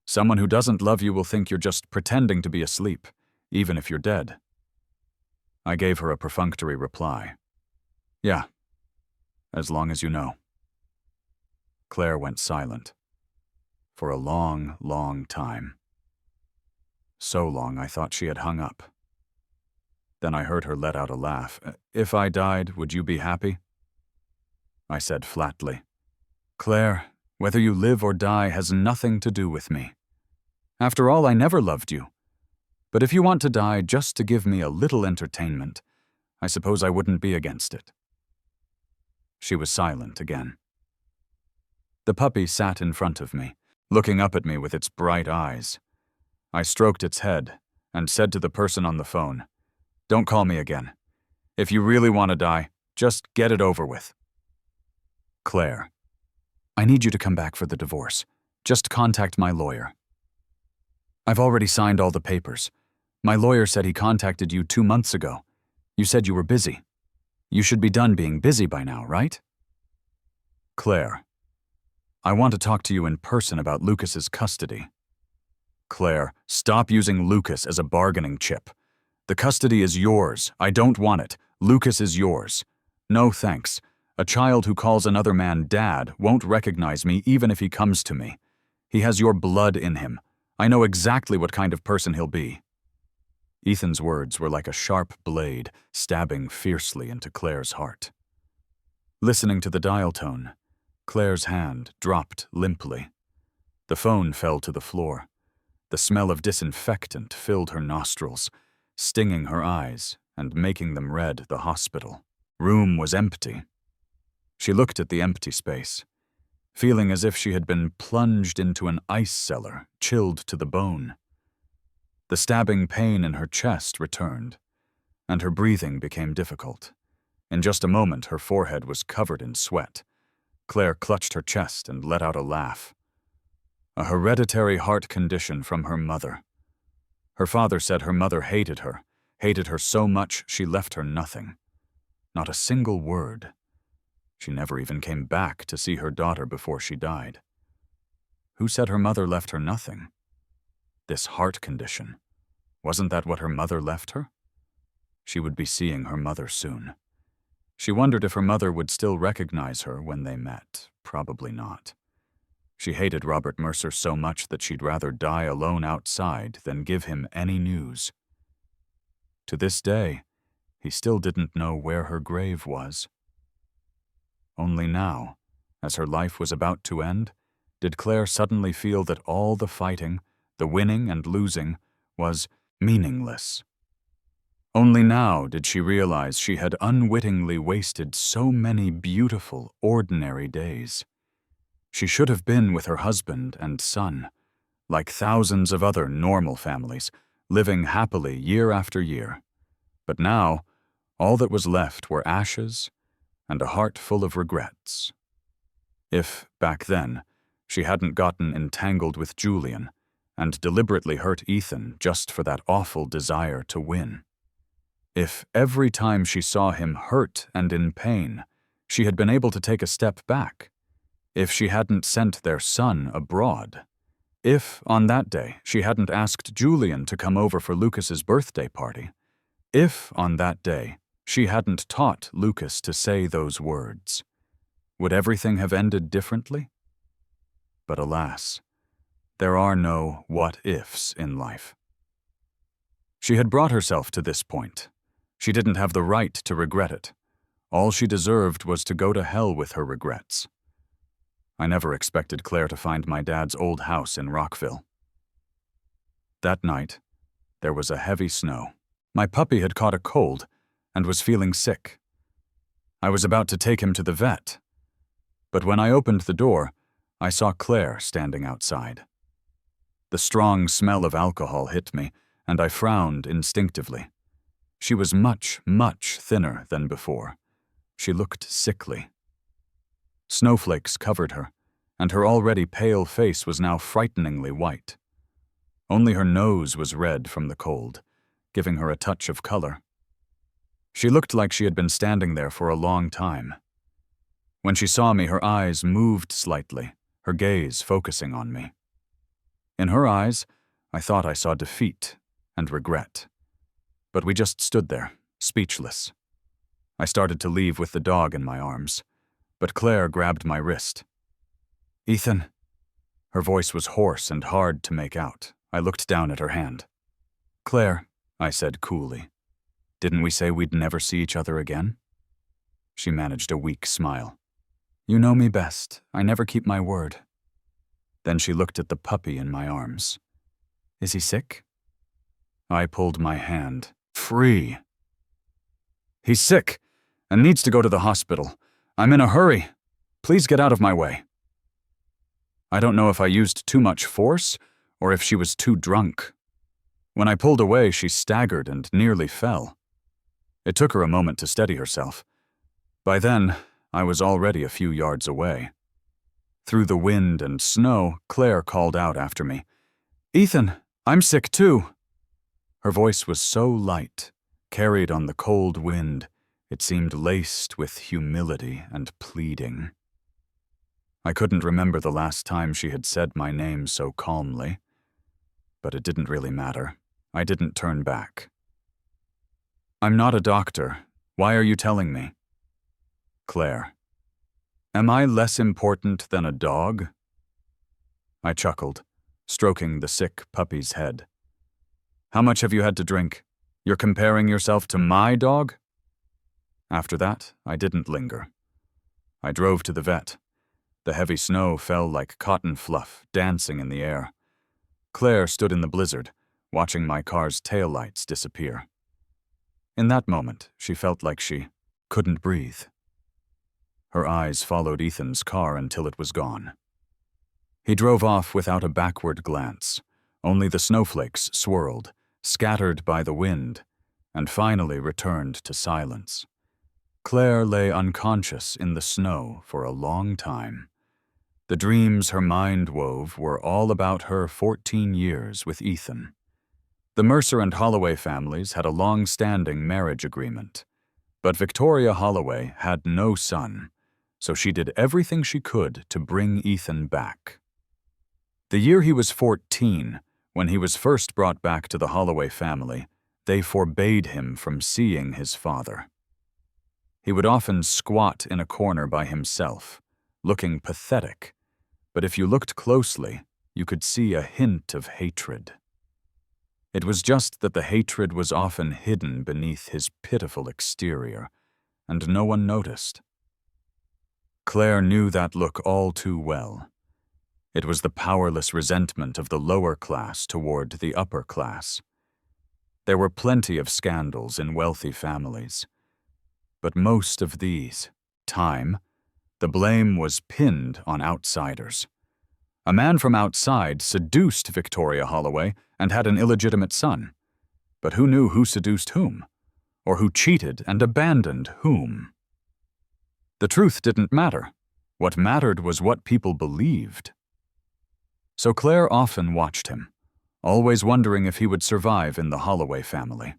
Someone who doesn't love you will think you're just pretending to be asleep, even if you're dead. I gave her a perfunctory reply. "Yeah, as long as you know." Claire went silent. For a long, long time. So long I thought she had hung up. Then I heard her let out a laugh. "If I died, would you be happy?" I said flatly, "Claire, whether you live or die has nothing to do with me. After all, I never loved you. But if you want to die just to give me a little entertainment, I suppose I wouldn't be against it." She was silent again. The puppy sat in front of me, looking up at me with its bright eyes. I stroked its head and said to the person on the phone, "Don't call me again. If you really want to die, just get it over with." "Claire, I need you to come back for the divorce. Just contact my lawyer." "I've already signed all the papers. My lawyer said he contacted you 2 months ago. You said you were busy. You should be done being busy by now, right?" "Claire, I want to talk to you in person about Lucas's custody." "Claire, stop using Lucas as a bargaining chip. The custody is yours. I don't want it. Lucas is yours. No thanks. A child who calls another man dad won't recognize me even if he comes to me. He has your blood in him. I know exactly what kind of person he'll be." Ethan's words were like a sharp blade stabbing fiercely into Claire's heart. Listening to the dial tone, Claire's hand dropped limply. The phone fell to the floor. The smell of disinfectant filled her nostrils, stinging her eyes and making them red. The hospital room was empty. She looked at the empty space, feeling as if she had been plunged into an ice cellar, chilled to the bone. The stabbing pain in her chest returned, and her breathing became difficult. In just a moment, her forehead was covered in sweat. Claire clutched her chest and let out a laugh. A hereditary heart condition from her mother. Her father said her mother hated her so much she left her nothing. Not a single word. She never even came back to see her daughter before she died. Who said her mother left her nothing? This heart condition. Wasn't that what her mother left her? She would be seeing her mother soon. She wondered if her mother would still recognize her when they met. Probably not. She hated Robert Mercer so much that she'd rather die alone outside than give him any news. To this day, he still didn't know where her grave was. Only now, as her life was about to end, did Claire suddenly feel that all the fighting, the winning and losing, was meaningless. Only now did she realize she had unwittingly wasted so many beautiful, ordinary days. She should have been with her husband and son, like thousands of other normal families, living happily year after year. But now, all that was left were ashes and a heart full of regrets. If, back then, she hadn't gotten entangled with Julian and deliberately hurt Ethan just for that awful desire to win. If every time she saw him hurt and in pain, she had been able to take a step back. If she hadn't sent their son abroad. If, on that day, she hadn't asked Julian to come over for Lucas's birthday party. If, on that day, she hadn't taught Lucas to say those words. Would everything have ended differently? But alas, there are no what-ifs in life. She had brought herself to this point. She didn't have the right to regret it. All she deserved was to go to hell with her regrets. I never expected Claire to find my dad's old house in Rockville. That night, there was a heavy snow. My puppy had caught a cold and was feeling sick. I was about to take him to the vet, but when I opened the door, I saw Claire standing outside. The strong smell of alcohol hit me, and I frowned instinctively. She was much, much thinner than before. She looked sickly. Snowflakes covered her, and her already pale face was now frighteningly white. Only her nose was red from the cold, giving her a touch of color. She looked like she had been standing there for a long time. When she saw me, her eyes moved slightly, her gaze focusing on me. In her eyes, I thought I saw defeat and regret. But we just stood there, speechless. I started to leave with the dog in my arms, but Claire grabbed my wrist. "Ethan." Her voice was hoarse and hard to make out. I looked down at her hand. "Claire," I said coolly, "didn't we say we'd never see each other again?" She managed a weak smile. "You know me best. I never keep my word." Then she looked at the puppy in my arms. "Is he sick?" I pulled my hand free. "He's sick and needs to go to the hospital. I'm in a hurry. Please get out of my way." I don't know if I used too much force or if she was too drunk. When I pulled away, she staggered and nearly fell. It took her a moment to steady herself. By then, I was already a few yards away. Through the wind and snow, Claire called out after me, "Ethan, I'm sick too." Her voice was so light, carried on the cold wind, it seemed laced with humility and pleading. I couldn't remember the last time she had said my name so calmly, but it didn't really matter. I didn't turn back. "I'm not a doctor. Why are you telling me?" "Claire, am I less important than a dog?" I chuckled, stroking the sick puppy's head. "How much have you had to drink? You're comparing yourself to my dog?" After that, I didn't linger. I drove to the vet. The heavy snow fell like cotton fluff, dancing in the air. Claire stood in the blizzard, watching my car's taillights disappear. In that moment, she felt like she couldn't breathe. Her eyes followed Ethan's car until it was gone. He drove off without a backward glance. Only the snowflakes swirled, scattered by the wind, and finally returned to silence. Claire lay unconscious in the snow for a long time. The dreams her mind wove were all about her 14 years with Ethan. The Mercer and Holloway families had a long-standing marriage agreement, but Victoria Holloway had no son, so she did everything she could to bring Ethan back. The year he was 14 When he was first brought back to the Holloway family, they forbade him from seeing his father. He would often squat in a corner by himself, looking pathetic, but if you looked closely, you could see a hint of hatred. It was just that the hatred was often hidden beneath his pitiful exterior, and no one noticed. Claire knew that look all too well. It was the powerless resentment of the lower class toward the upper class. There were plenty of scandals in wealthy families, but most of these, the blame was pinned on outsiders. A man from outside seduced Victoria Holloway and had an illegitimate son. But who knew who seduced whom? Or who cheated and abandoned whom? The truth didn't matter. What mattered was what people believed. So Claire often watched him, always wondering if he would survive in the Holloway family.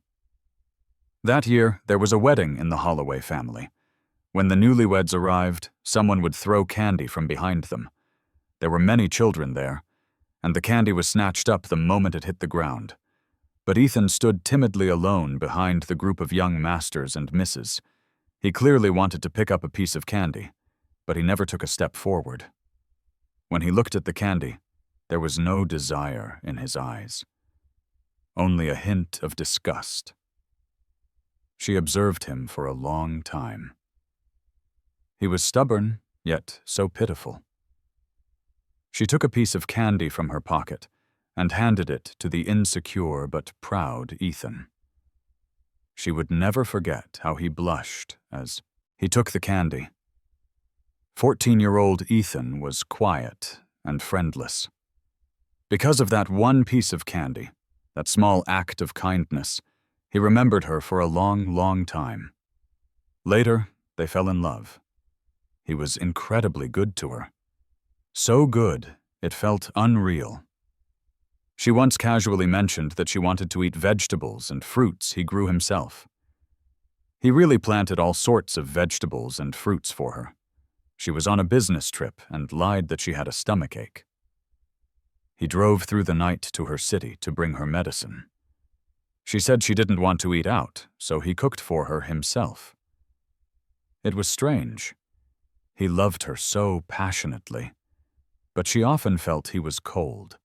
That year, there was a wedding in the Holloway family. When the newlyweds arrived, someone would throw candy from behind them. There were many children there, and the candy was snatched up the moment it hit the ground. But Ethan stood timidly alone behind the group of young masters and misses. He clearly wanted to pick up a piece of candy, but he never took a step forward. When he looked at the candy, there was no desire in his eyes, only a hint of disgust. She observed him for a long time. He was stubborn, yet so pitiful. She took a piece of candy from her pocket and handed it to the insecure but proud Ethan. She would never forget how he blushed as he took the candy. 14-year-old Ethan was quiet and friendless. Because of that one piece of candy, that small act of kindness, he remembered her for a long, long time. Later, they fell in love. He was incredibly good to her. So good, it felt unreal. She once casually mentioned that she wanted to eat vegetables and fruits he grew himself. He really planted all sorts of vegetables and fruits for her. She was on a business trip and lied that she had a stomachache. He drove through the night to her city to bring her medicine. She said she didn't want to eat out, so he cooked for her himself. It was strange. He loved her so passionately, but she often felt he was cold,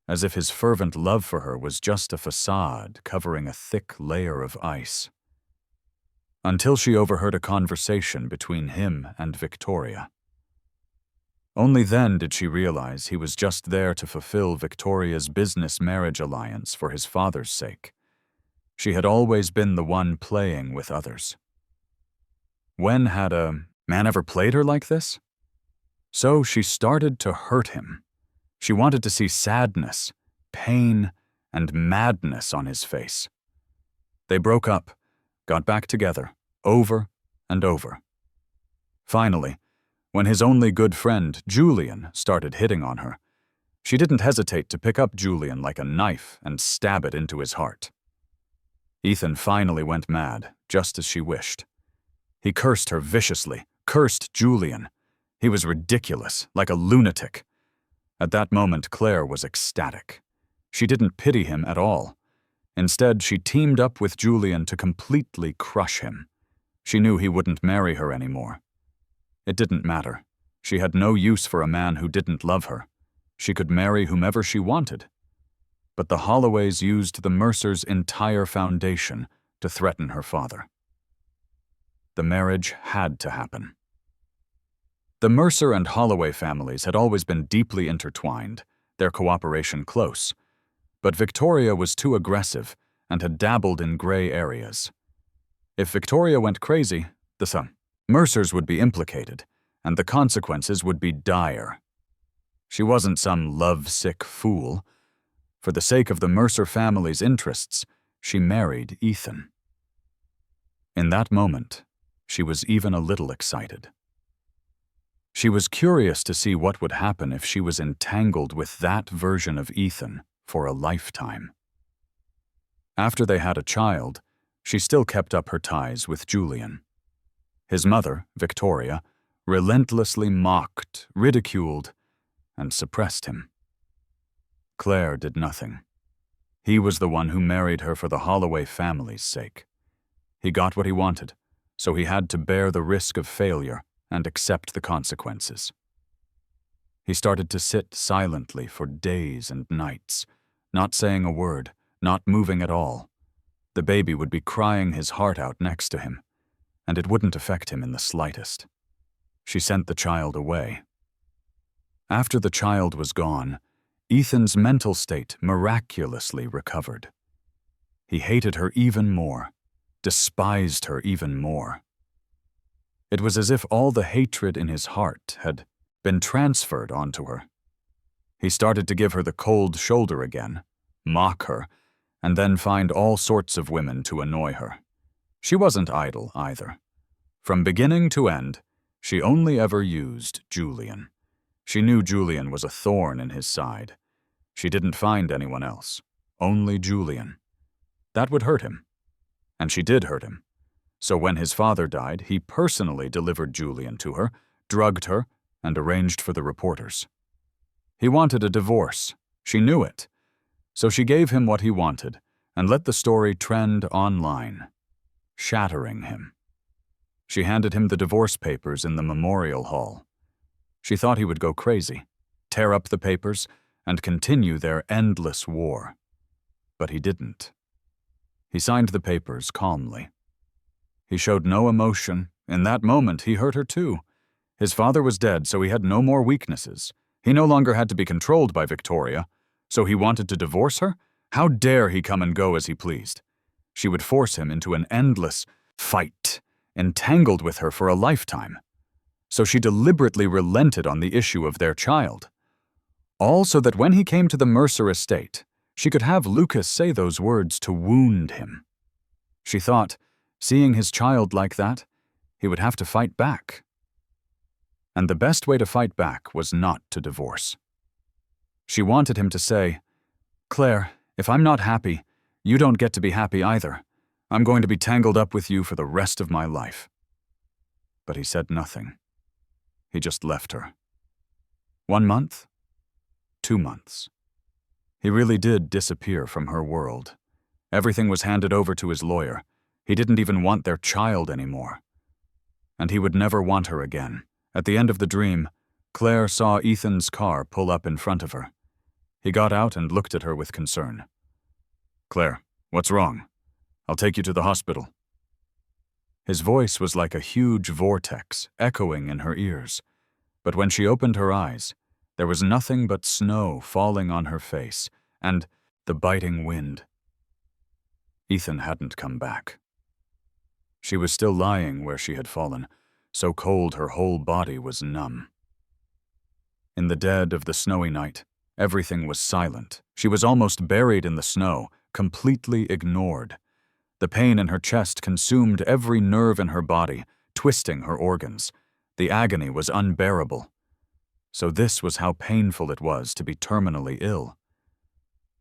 as if his fervent love for her was just a facade covering a thick layer of ice. Until she overheard a conversation between him and Victoria. Only then did she realize he was just there to fulfill Victoria's business-marriage alliance for his father's sake. She had always been the one playing with others. When had a man ever played her like this? So she started to hurt him. She wanted to see sadness, pain, and madness on his face. They broke up, got back together, over and over. Finally, when his only good friend, Julian, started hitting on her, she didn't hesitate to pick up Julian like a knife and stab it into his heart. Ethan finally went mad, just as she wished. He cursed her viciously, cursed Julian. He was ridiculous, like a lunatic. At that moment, Claire was ecstatic. She didn't pity him at all. Instead, she teamed up with Julian to completely crush him. She knew he wouldn't marry her anymore. It didn't matter. She had no use for a man who didn't love her. She could marry whomever she wanted. But the Holloways used the Mercers' entire foundation to threaten her father. The marriage had to happen. The Mercer and Holloway families had always been deeply intertwined, their cooperation close. But Victoria was too aggressive and had dabbled in gray areas. If Victoria went crazy, the Mercers would be implicated, and the consequences would be dire. She wasn't some love-sick fool. For the sake of the Mercer family's interests, she married Ethan. In that moment, she was even a little excited. She was curious to see what would happen if she was entangled with that version of Ethan for a lifetime. After they had a child, she still kept up her ties with Julian. His mother, Victoria, relentlessly mocked, ridiculed, and suppressed him. Claire did nothing. He was the one who married her for the Holloway family's sake. He got what he wanted, so he had to bear the risk of failure and accept the consequences. He started to sit silently for days and nights, not saying a word, not moving at all. The baby would be crying his heart out next to him, and it wouldn't affect him in the slightest. She sent the child away. After the child was gone, Ethan's mental state miraculously recovered. He hated her even more, despised her even more. It was as if all the hatred in his heart had been transferred onto her. He started to give her the cold shoulder again, mock her, and then find all sorts of women to annoy her. She wasn't idle either. From beginning to end, she only ever used Julian. She knew Julian was a thorn in his side. She didn't find anyone else, only Julian. That would hurt him. And she did hurt him. So when his father died, he personally delivered Julian to her, drugged her, and arranged for the reporters. He wanted a divorce. She knew it. So she gave him what he wanted and let the story trend online, shattering him. She handed him the divorce papers in the memorial hall. She thought he would go crazy, tear up the papers, and continue their endless war. But he didn't. He signed the papers calmly. He showed no emotion. In that moment, he hurt her too. His father was dead, so he had no more weaknesses. He no longer had to be controlled by Victoria. So he wanted to divorce her? How dare he come and go as he pleased? She would force him into an endless fight, entangled with her for a lifetime. So she deliberately relented on the issue of their child. All so that when he came to the Mercer estate, she could have Lucas say those words to wound him. She thought, seeing his child like that, he would have to fight back. And the best way to fight back was not to divorce. She wanted him to say, "Claire, if I'm not happy, you don't get to be happy either. I'm going to be tangled up with you for the rest of my life." But he said nothing. He just left her. 1 month? 2 months. He really did disappear from her world. Everything was handed over to his lawyer. He didn't even want their child anymore. And he would never want her again. At the end of the dream, Claire saw Ethan's car pull up in front of her. He got out and looked at her with concern. "Claire, what's wrong? I'll take you to the hospital." His voice was like a huge vortex, echoing in her ears. But when she opened her eyes, there was nothing but snow falling on her face and the biting wind. Ethan hadn't come back. She was still lying where she had fallen, so cold her whole body was numb. In the dead of the snowy night, everything was silent. She was almost buried in the snow, completely ignored. The pain in her chest consumed every nerve in her body, twisting her organs. The agony was unbearable. So this was how painful it was to be terminally ill.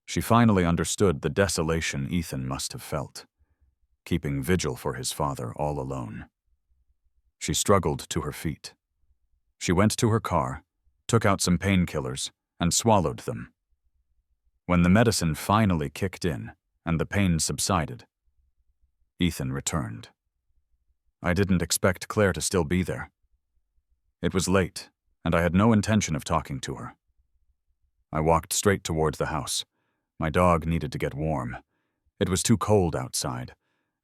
She finally understood the desolation Ethan must have felt, keeping vigil for his father all alone. She struggled to her feet. She went to her car, took out some painkillers, and swallowed them. When the medicine finally kicked in and the pain subsided, Ethan returned. I didn't expect Claire to still be there. It was late, and I had no intention of talking to her. I walked straight toward the house. My dog needed to get warm. It was too cold outside.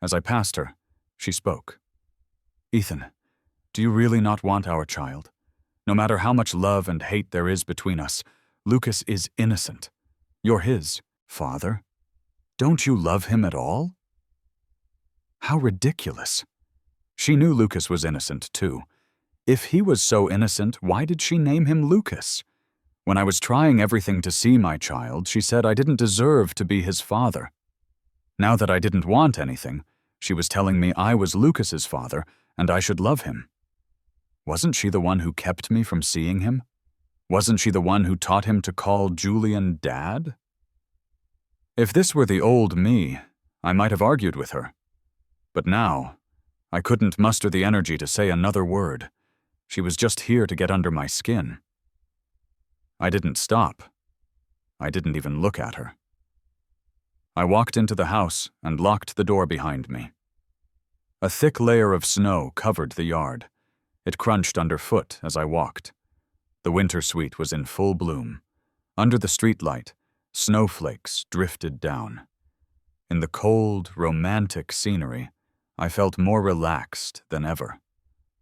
As I passed her, she spoke. "Ethan, do you really not want our child? No matter how much love and hate there is between us, Lucas is innocent. You're his father. Don't you love him at all?" How ridiculous. She knew Lucas was innocent, too. If he was so innocent, why did she name him Lucas? When I was trying everything to see my child, she said I didn't deserve to be his father. Now that I didn't want anything, she was telling me I was Lucas's father and I should love him. Wasn't she the one who kept me from seeing him? Wasn't she the one who taught him to call Julian Dad? If this were the old me, I might have argued with her. But now, I couldn't muster the energy to say another word. She was just here to get under my skin. I didn't stop. I didn't even look at her. I walked into the house and locked the door behind me. A thick layer of snow covered the yard. It crunched underfoot as I walked. The winter sweet was in full bloom. Under the streetlight, snowflakes drifted down. In the cold, romantic scenery, I felt more relaxed than ever.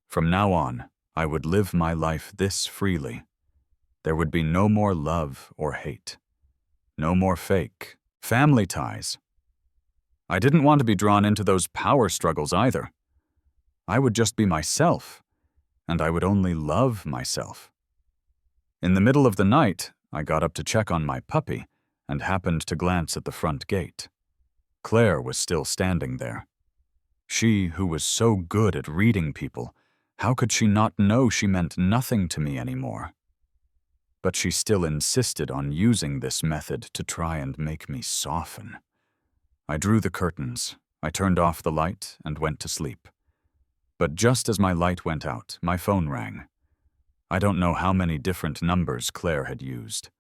From now on, I would live my life this freely. There would be no more love or hate. No more fake family ties. I didn't want to be drawn into those power struggles either. I would just be myself, and I would only love myself. In the middle of the night, I got up to check on my puppy and happened to glance at the front gate. Claire was still standing there. She who was so good at reading people, how could she not know she meant nothing to me anymore? But she still insisted on using this method to try and make me soften. I drew the curtains, I turned off the light, and went to sleep. But just as my light went out, my phone rang. I don't know how many different numbers Claire had used.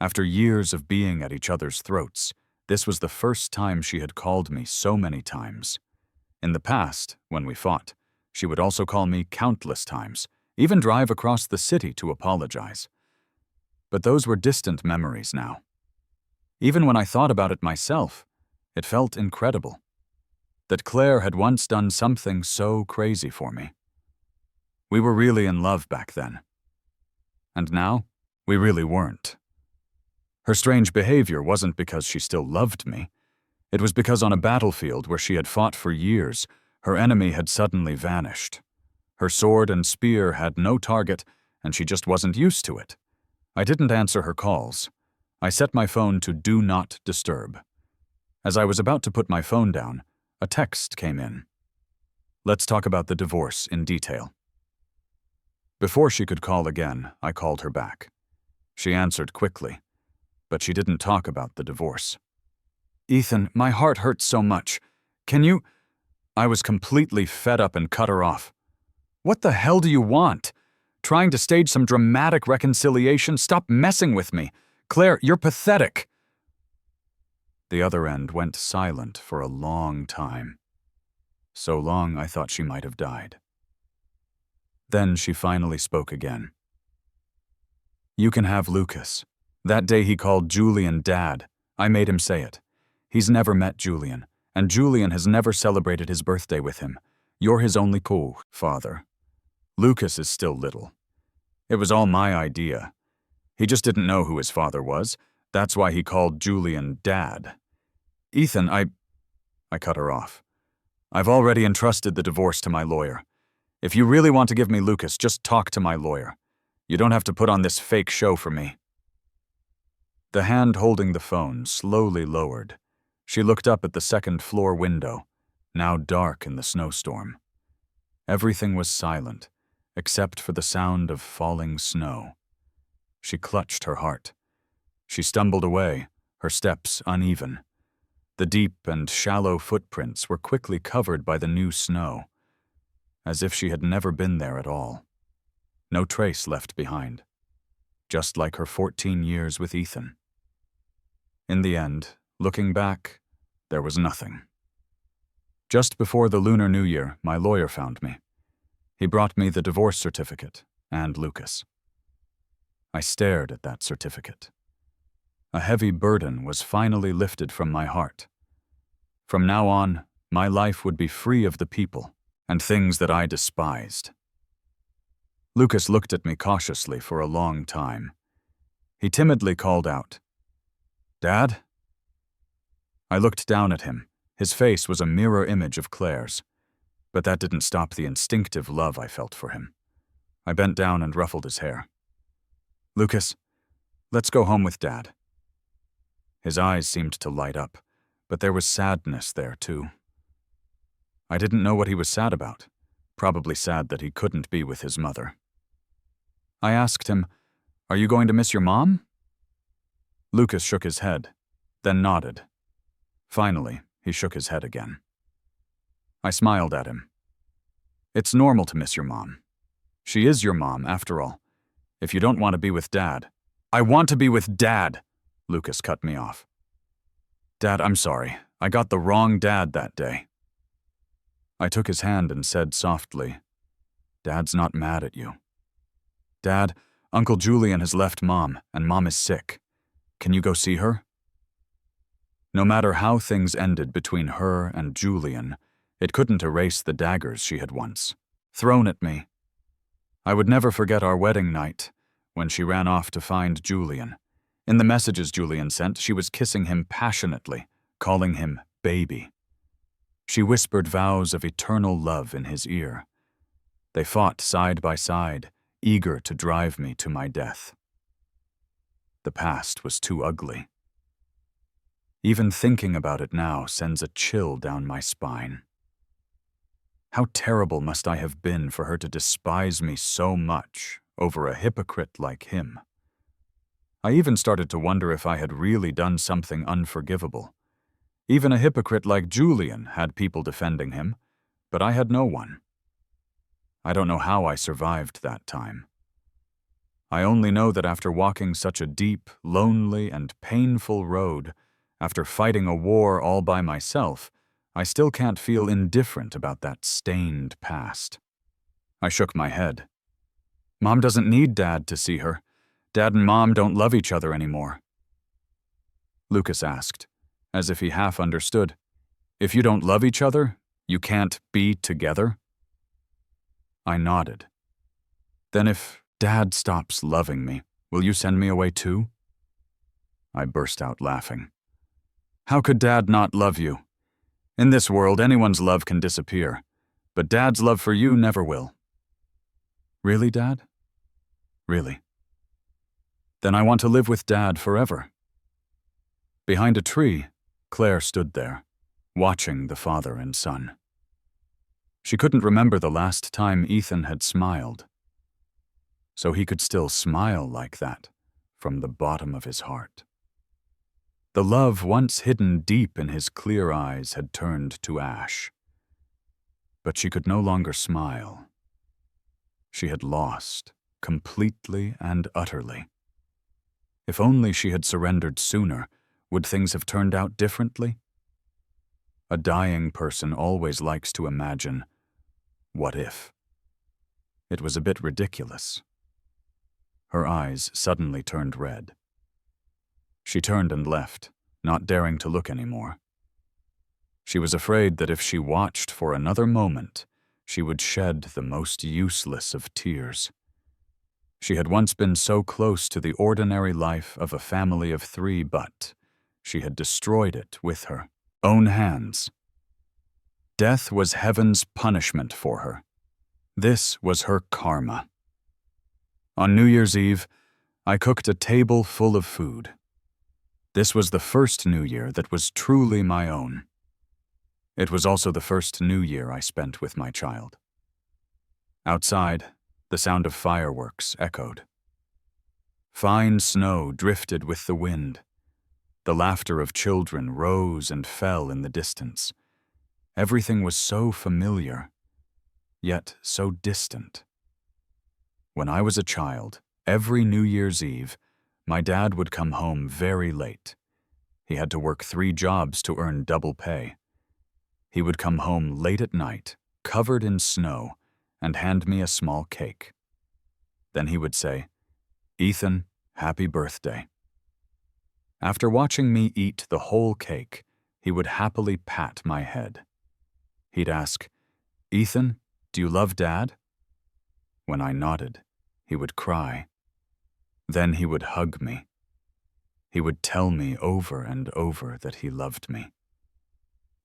After years of being at each other's throats, this was the first time she had called me so many times. In the past, when we fought, she would also call me countless times, even drive across the city to apologize. But those were distant memories now. Even when I thought about it myself, it felt incredible. That Claire had once done something so crazy for me. We were really in love back then. And now, we really weren't. Her strange behavior wasn't because she still loved me. It was because on a battlefield where she had fought for years, her enemy had suddenly vanished. Her sword and spear had no target, and she just wasn't used to it. I didn't answer her calls. I set my phone to Do Not Disturb. As I was about to put my phone down, a text came in. Let's talk about the divorce in detail. Before she could call again, I called her back. She answered quickly, but she didn't talk about the divorce. Ethan, my heart hurts so much. Can you? I was completely fed up and cut her off. What the hell do you want? Trying to stage some dramatic reconciliation? Stop messing with me. Claire, you're pathetic. The other end went silent for a long time. So long I thought she might have died. Then she finally spoke again. You can have Lucas. That day he called Julian Dad. I made him say it. He's never met Julian, and Julian has never celebrated his birthday with him. You're his only father. Lucas is still little. It was all my idea. He just didn't know who his father was. That's why he called Julian Dad. Ethan, I cut her off. I've already entrusted the divorce to my lawyer. If you really want to give me Lucas, just talk to my lawyer. You don't have to put on this fake show for me. The hand holding the phone slowly lowered. She looked up at the second-floor window, now dark in the snowstorm. Everything was silent, except for the sound of falling snow. She clutched her heart. She stumbled away, her steps uneven. The deep and shallow footprints were quickly covered by the new snow, as if she had never been there at all. No trace left behind, just like her 14 years with Ethan. In the end, looking back, there was nothing. Just before the Lunar New Year, my lawyer found me. He brought me the divorce certificate and Lucas. I stared at that certificate. A heavy burden was finally lifted from my heart. From now on, my life would be free of the people and things that I despised. Lucas looked at me cautiously for a long time. He timidly called out, "Dad?" I looked down at him. His face was a mirror image of Claire's, but that didn't stop the instinctive love I felt for him. I bent down and ruffled his hair. "Lucas, let's go home with Dad." His eyes seemed to light up, but there was sadness there too. I didn't know what he was sad about, probably sad that he couldn't be with his mother. I asked him, "Are you going to miss your mom?" Lucas shook his head, then nodded. Finally, he shook his head again. I smiled at him. "It's normal to miss your mom. She is your mom, after all. If you don't want to be with Dad." "I want to be with Dad!" Lucas cut me off. Dad, I'm sorry. I got the wrong dad that day. I took his hand and said softly, Dad's not mad at you. Dad, Uncle Julian has left Mom, and Mom is sick. Can you go see her? No matter how things ended between her and Julian, it couldn't erase the daggers she had once thrown at me. I would never forget our wedding night, when she ran off to find Julian. In the messages Julian sent, she was kissing him passionately, calling him baby. She whispered vows of eternal love in his ear. They fought side by side, eager to drive me to my death. The past was too ugly. Even thinking about it now sends a chill down my spine. How terrible must I have been for her to despise me so much over a hypocrite like him? I even started to wonder if I had really done something unforgivable. Even a hypocrite like Julian had people defending him, but I had no one. I don't know how I survived that time. I only know that after walking such a deep, lonely, and painful road, after fighting a war all by myself, I still can't feel indifferent about that stained past. I shook my head. Mom doesn't need Dad to see her. Dad and Mom don't love each other anymore. Lucas asked, as if he half understood, If you don't love each other, you can't be together? I nodded. Then if Dad stops loving me, will you send me away too? I burst out laughing. How could Dad not love you? In this world, anyone's love can disappear, but Dad's love for you never will. Really, Dad? Really. Then I want to live with Dad forever. Behind a tree, Claire stood there, watching the father and son. She couldn't remember the last time Ethan had smiled. So he could still smile like that from the bottom of his heart. The love once hidden deep in his clear eyes had turned to ash. But she could no longer smile. She had lost, completely and utterly. If only she had surrendered sooner, would things have turned out differently? A dying person always likes to imagine, what if? It was a bit ridiculous. Her eyes suddenly turned red. She turned and left, not daring to look anymore. She was afraid that if she watched for another moment, she would shed the most useless of tears. She had once been so close to the ordinary life of a family of 3, but she had destroyed it with her own hands. Death was heaven's punishment for her. This was her karma. On New Year's Eve, I cooked a table full of food. This was the first New Year that was truly my own. It was also the first New Year I spent with my child. Outside, the sound of fireworks echoed. Fine snow drifted with the wind. The laughter of children rose and fell in the distance. Everything was so familiar, yet so distant. When I was a child, every New Year's Eve, my dad would come home very late. He had to work 3 jobs to earn double pay. He would come home late at night, covered in snow, and hand me a small cake. Then he would say, "Ethan, happy birthday." After watching me eat the whole cake, he would happily pat my head. He'd ask, "Ethan, do you love Dad?" When I nodded, he would cry. Then he would hug me. He would tell me over and over that he loved me.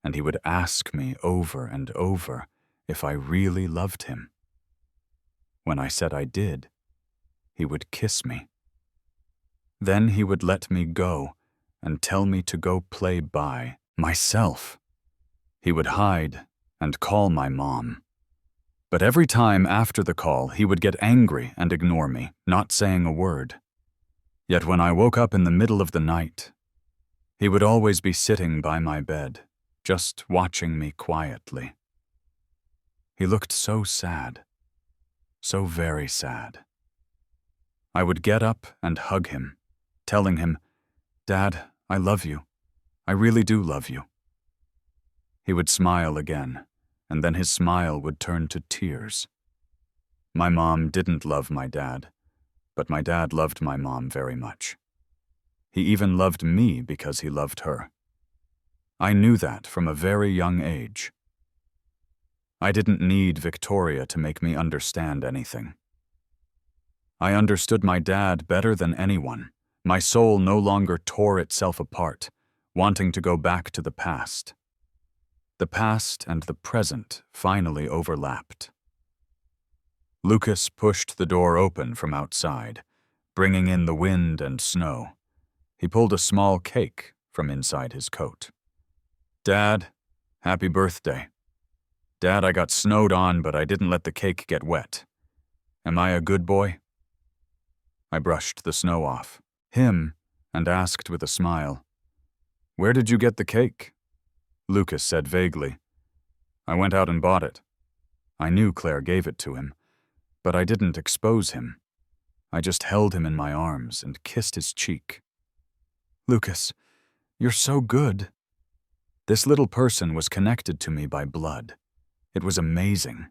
And he would ask me over and over if I really loved him. When I said I did, he would kiss me. Then he would let me go and tell me to go play by myself. He would hide and call my mom. But every time after the call, he would get angry and ignore me, not saying a word. Yet when I woke up in the middle of the night, he would always be sitting by my bed, just watching me quietly. He looked so sad, so very sad. I would get up and hug him, telling him, Dad, I love you. I really do love you. He would smile again, and then his smile would turn to tears. My mom didn't love my dad, but my dad loved my mom very much. He even loved me because he loved her. I knew that from a very young age. I didn't need Victoria to make me understand anything. I understood my dad better than anyone. My soul no longer tore itself apart, wanting to go back to the past. The past and the present finally overlapped. Lucas pushed the door open from outside, bringing in the wind and snow. He pulled a small cake from inside his coat. Dad, happy birthday. Dad, I got snowed on, but I didn't let the cake get wet. Am I a good boy? I brushed the snow off him and asked with a smile, Where did you get the cake? Lucas said vaguely, I went out and bought it. I knew Claire gave it to him, but I didn't expose him. I just held him in my arms and kissed his cheek. Lucas, you're so good. This little person was connected to me by blood. It was amazing.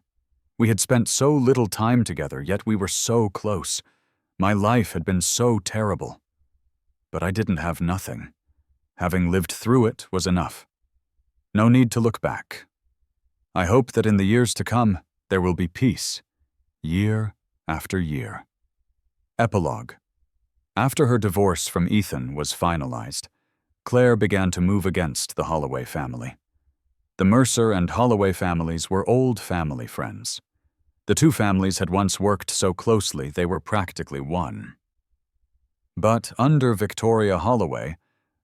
We had spent so little time together, yet we were so close. My life had been so terrible. But I didn't have nothing. Having lived through it was enough. No need to look back. I hope that in the years to come, there will be peace, year after year. Epilogue. After her divorce from Ethan was finalized, Claire began to move against the Holloway family. The Mercer and Holloway families were old family friends. The two families had once worked so closely they were practically one. But under Victoria Holloway,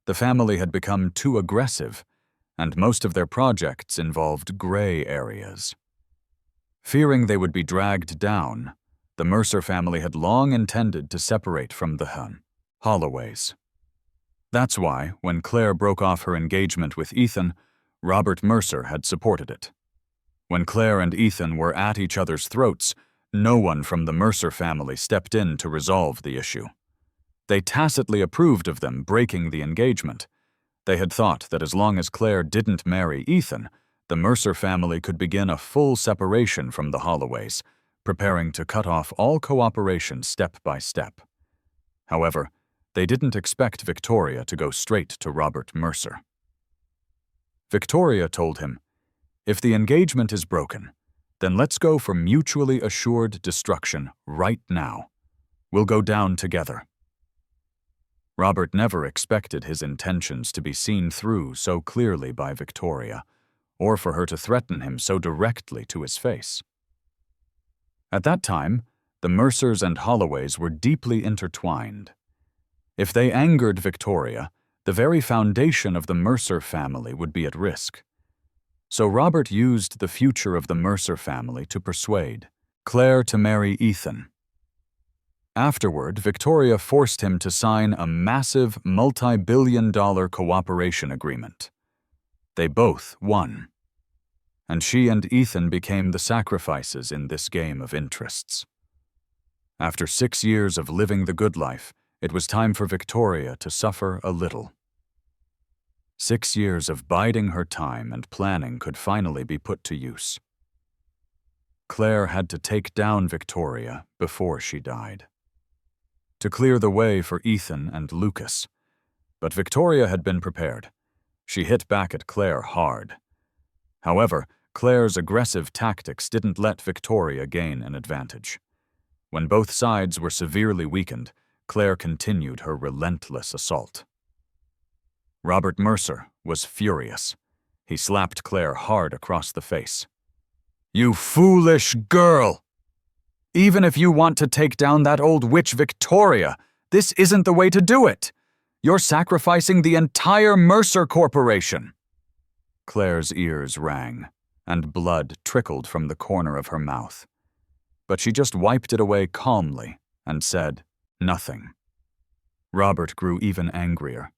the family had become too aggressive, and most of their projects involved gray areas. Fearing they would be dragged down, the Mercer family had long intended to separate from the Holloways. That's why, when Claire broke off her engagement with Ethan, Robert Mercer had supported it. When Claire and Ethan were at each other's throats, no one from the Mercer family stepped in to resolve the issue. They tacitly approved of them breaking the engagement. They had thought that as long as Claire didn't marry Ethan, the Mercer family could begin a full separation from the Holloways, preparing to cut off all cooperation step by step. However, they didn't expect Victoria to go straight to Robert Mercer. Victoria told him, If the engagement is broken, then let's go for mutually assured destruction right now. We'll go down together. Robert never expected his intentions to be seen through so clearly by Victoria, or for her to threaten him so directly to his face. At that time, the Mercers and Holloways were deeply intertwined. If they angered Victoria, the very foundation of the Mercer family would be at risk. So Robert used the future of the Mercer family to persuade Claire to marry Ethan. Afterward, Victoria forced him to sign a massive, multi-billion-dollar cooperation agreement. They both won. And she and Ethan became the sacrifices in this game of interests. After 6 years of living the good life, it was time for Victoria to suffer a little. 6 years of biding her time and planning could finally be put to use. Claire had to take down Victoria before she died, to clear the way for Ethan and Lucas. But Victoria had been prepared. She hit back at Claire hard. However, Claire's aggressive tactics didn't let Victoria gain an advantage. When both sides were severely weakened, Claire continued her relentless assault. Robert Mercer was furious. He slapped Claire hard across the face. You foolish girl! Even if you want to take down that old witch Victoria, this isn't the way to do it. You're sacrificing the entire Mercer Corporation. Claire's ears rang, and blood trickled from the corner of her mouth. But she just wiped it away calmly and said nothing. Robert grew even angrier.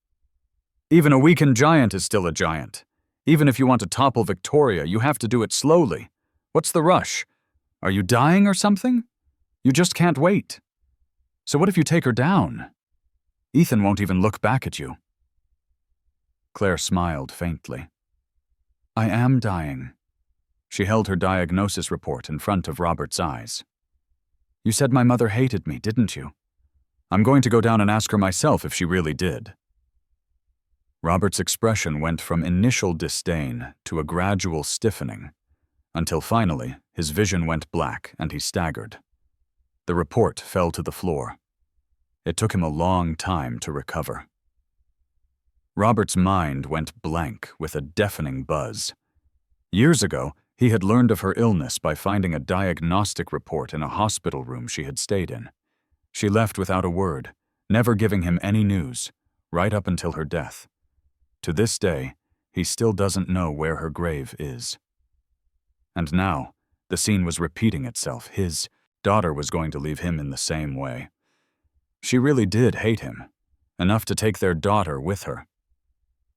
Even a weakened giant is still a giant. Even if you want to topple Victoria, you have to do it slowly. What's the rush? Are you dying or something? You just can't wait. So what if you take her down? Ethan won't even look back at you. Claire smiled faintly. I am dying. She held her diagnosis report in front of Robert's eyes. You said my mother hated me, didn't you? I'm going to go down and ask her myself if she really did. Robert's expression went from initial disdain to a gradual stiffening, until finally his vision went black and he staggered. The report fell to the floor. It took him a long time to recover. Robert's mind went blank with a deafening buzz. Years ago, he had learned of her illness by finding a diagnostic report in a hospital room she had stayed in. She left without a word, never giving him any news, right up until her death. To this day, he still doesn't know where her grave is. And now, the scene was repeating itself. His daughter was going to leave him in the same way. She really did hate him, enough to take their daughter with her.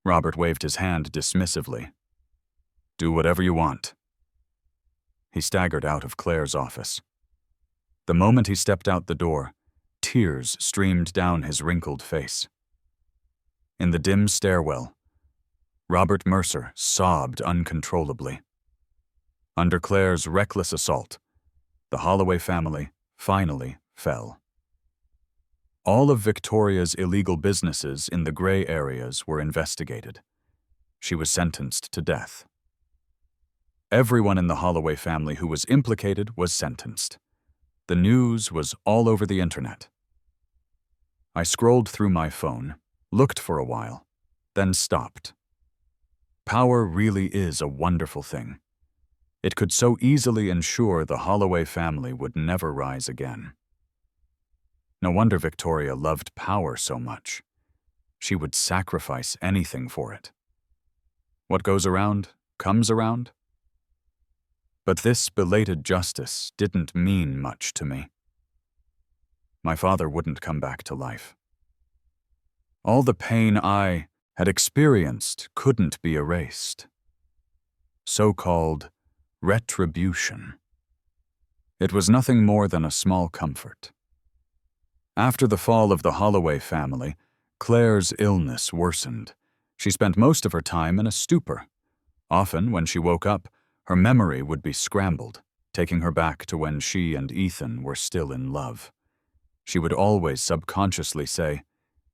Robert waved his hand dismissively. Do whatever you want. He staggered out of Claire's office. The moment he stepped out the door, tears streamed down his wrinkled face. In the dim stairwell, Robert Mercer sobbed uncontrollably. Under Claire's reckless assault, the Holloway family finally fell. All of Victoria's illegal businesses in the gray areas were investigated. She was sentenced to death. Everyone in the Holloway family who was implicated was sentenced. The news was all over the internet. I scrolled through my phone, looked for a while, then stopped. Power really is a wonderful thing. It could so easily ensure the Holloway family would never rise again. No wonder Victoria loved power so much. She would sacrifice anything for it. What goes around comes around. But this belated justice didn't mean much to me. My father wouldn't come back to life. All the pain I had experienced couldn't be erased. So-called retribution. It was nothing more than a small comfort. After the fall of the Holloway family, Claire's illness worsened. She spent most of her time in a stupor. Often, when she woke up, her memory would be scrambled, taking her back to when she and Ethan were still in love. She would always subconsciously say,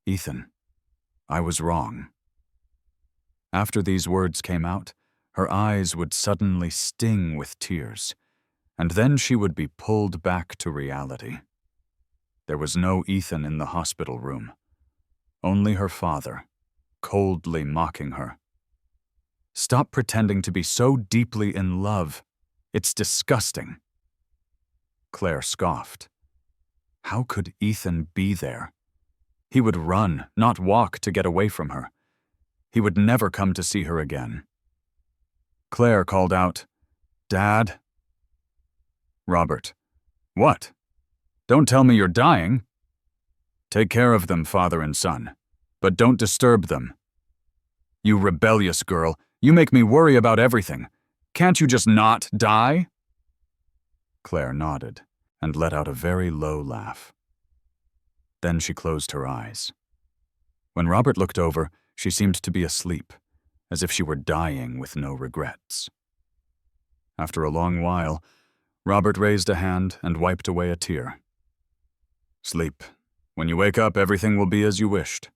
"Ethan, I was wrong." After these words came out, her eyes would suddenly sting with tears, and then she would be pulled back to reality. There was no Ethan in the hospital room, only her father, coldly mocking her. "Stop pretending to be so deeply in love. It's disgusting." Claire scoffed. How could Ethan be there? He would run, not walk, to get away from her. He would never come to see her again. Claire called out, "Dad?" Robert, "What? Don't tell me you're dying." "Take care of them, father and son, but don't disturb them." "You rebellious girl, you make me worry about everything. Can't you just not die?" Claire nodded and let out a very low laugh. Then she closed her eyes. When Robert looked over, she seemed to be asleep, as if she were dying with no regrets. After a long while, Robert raised a hand and wiped away a tear. "Sleep. When you wake up, everything will be as you wished."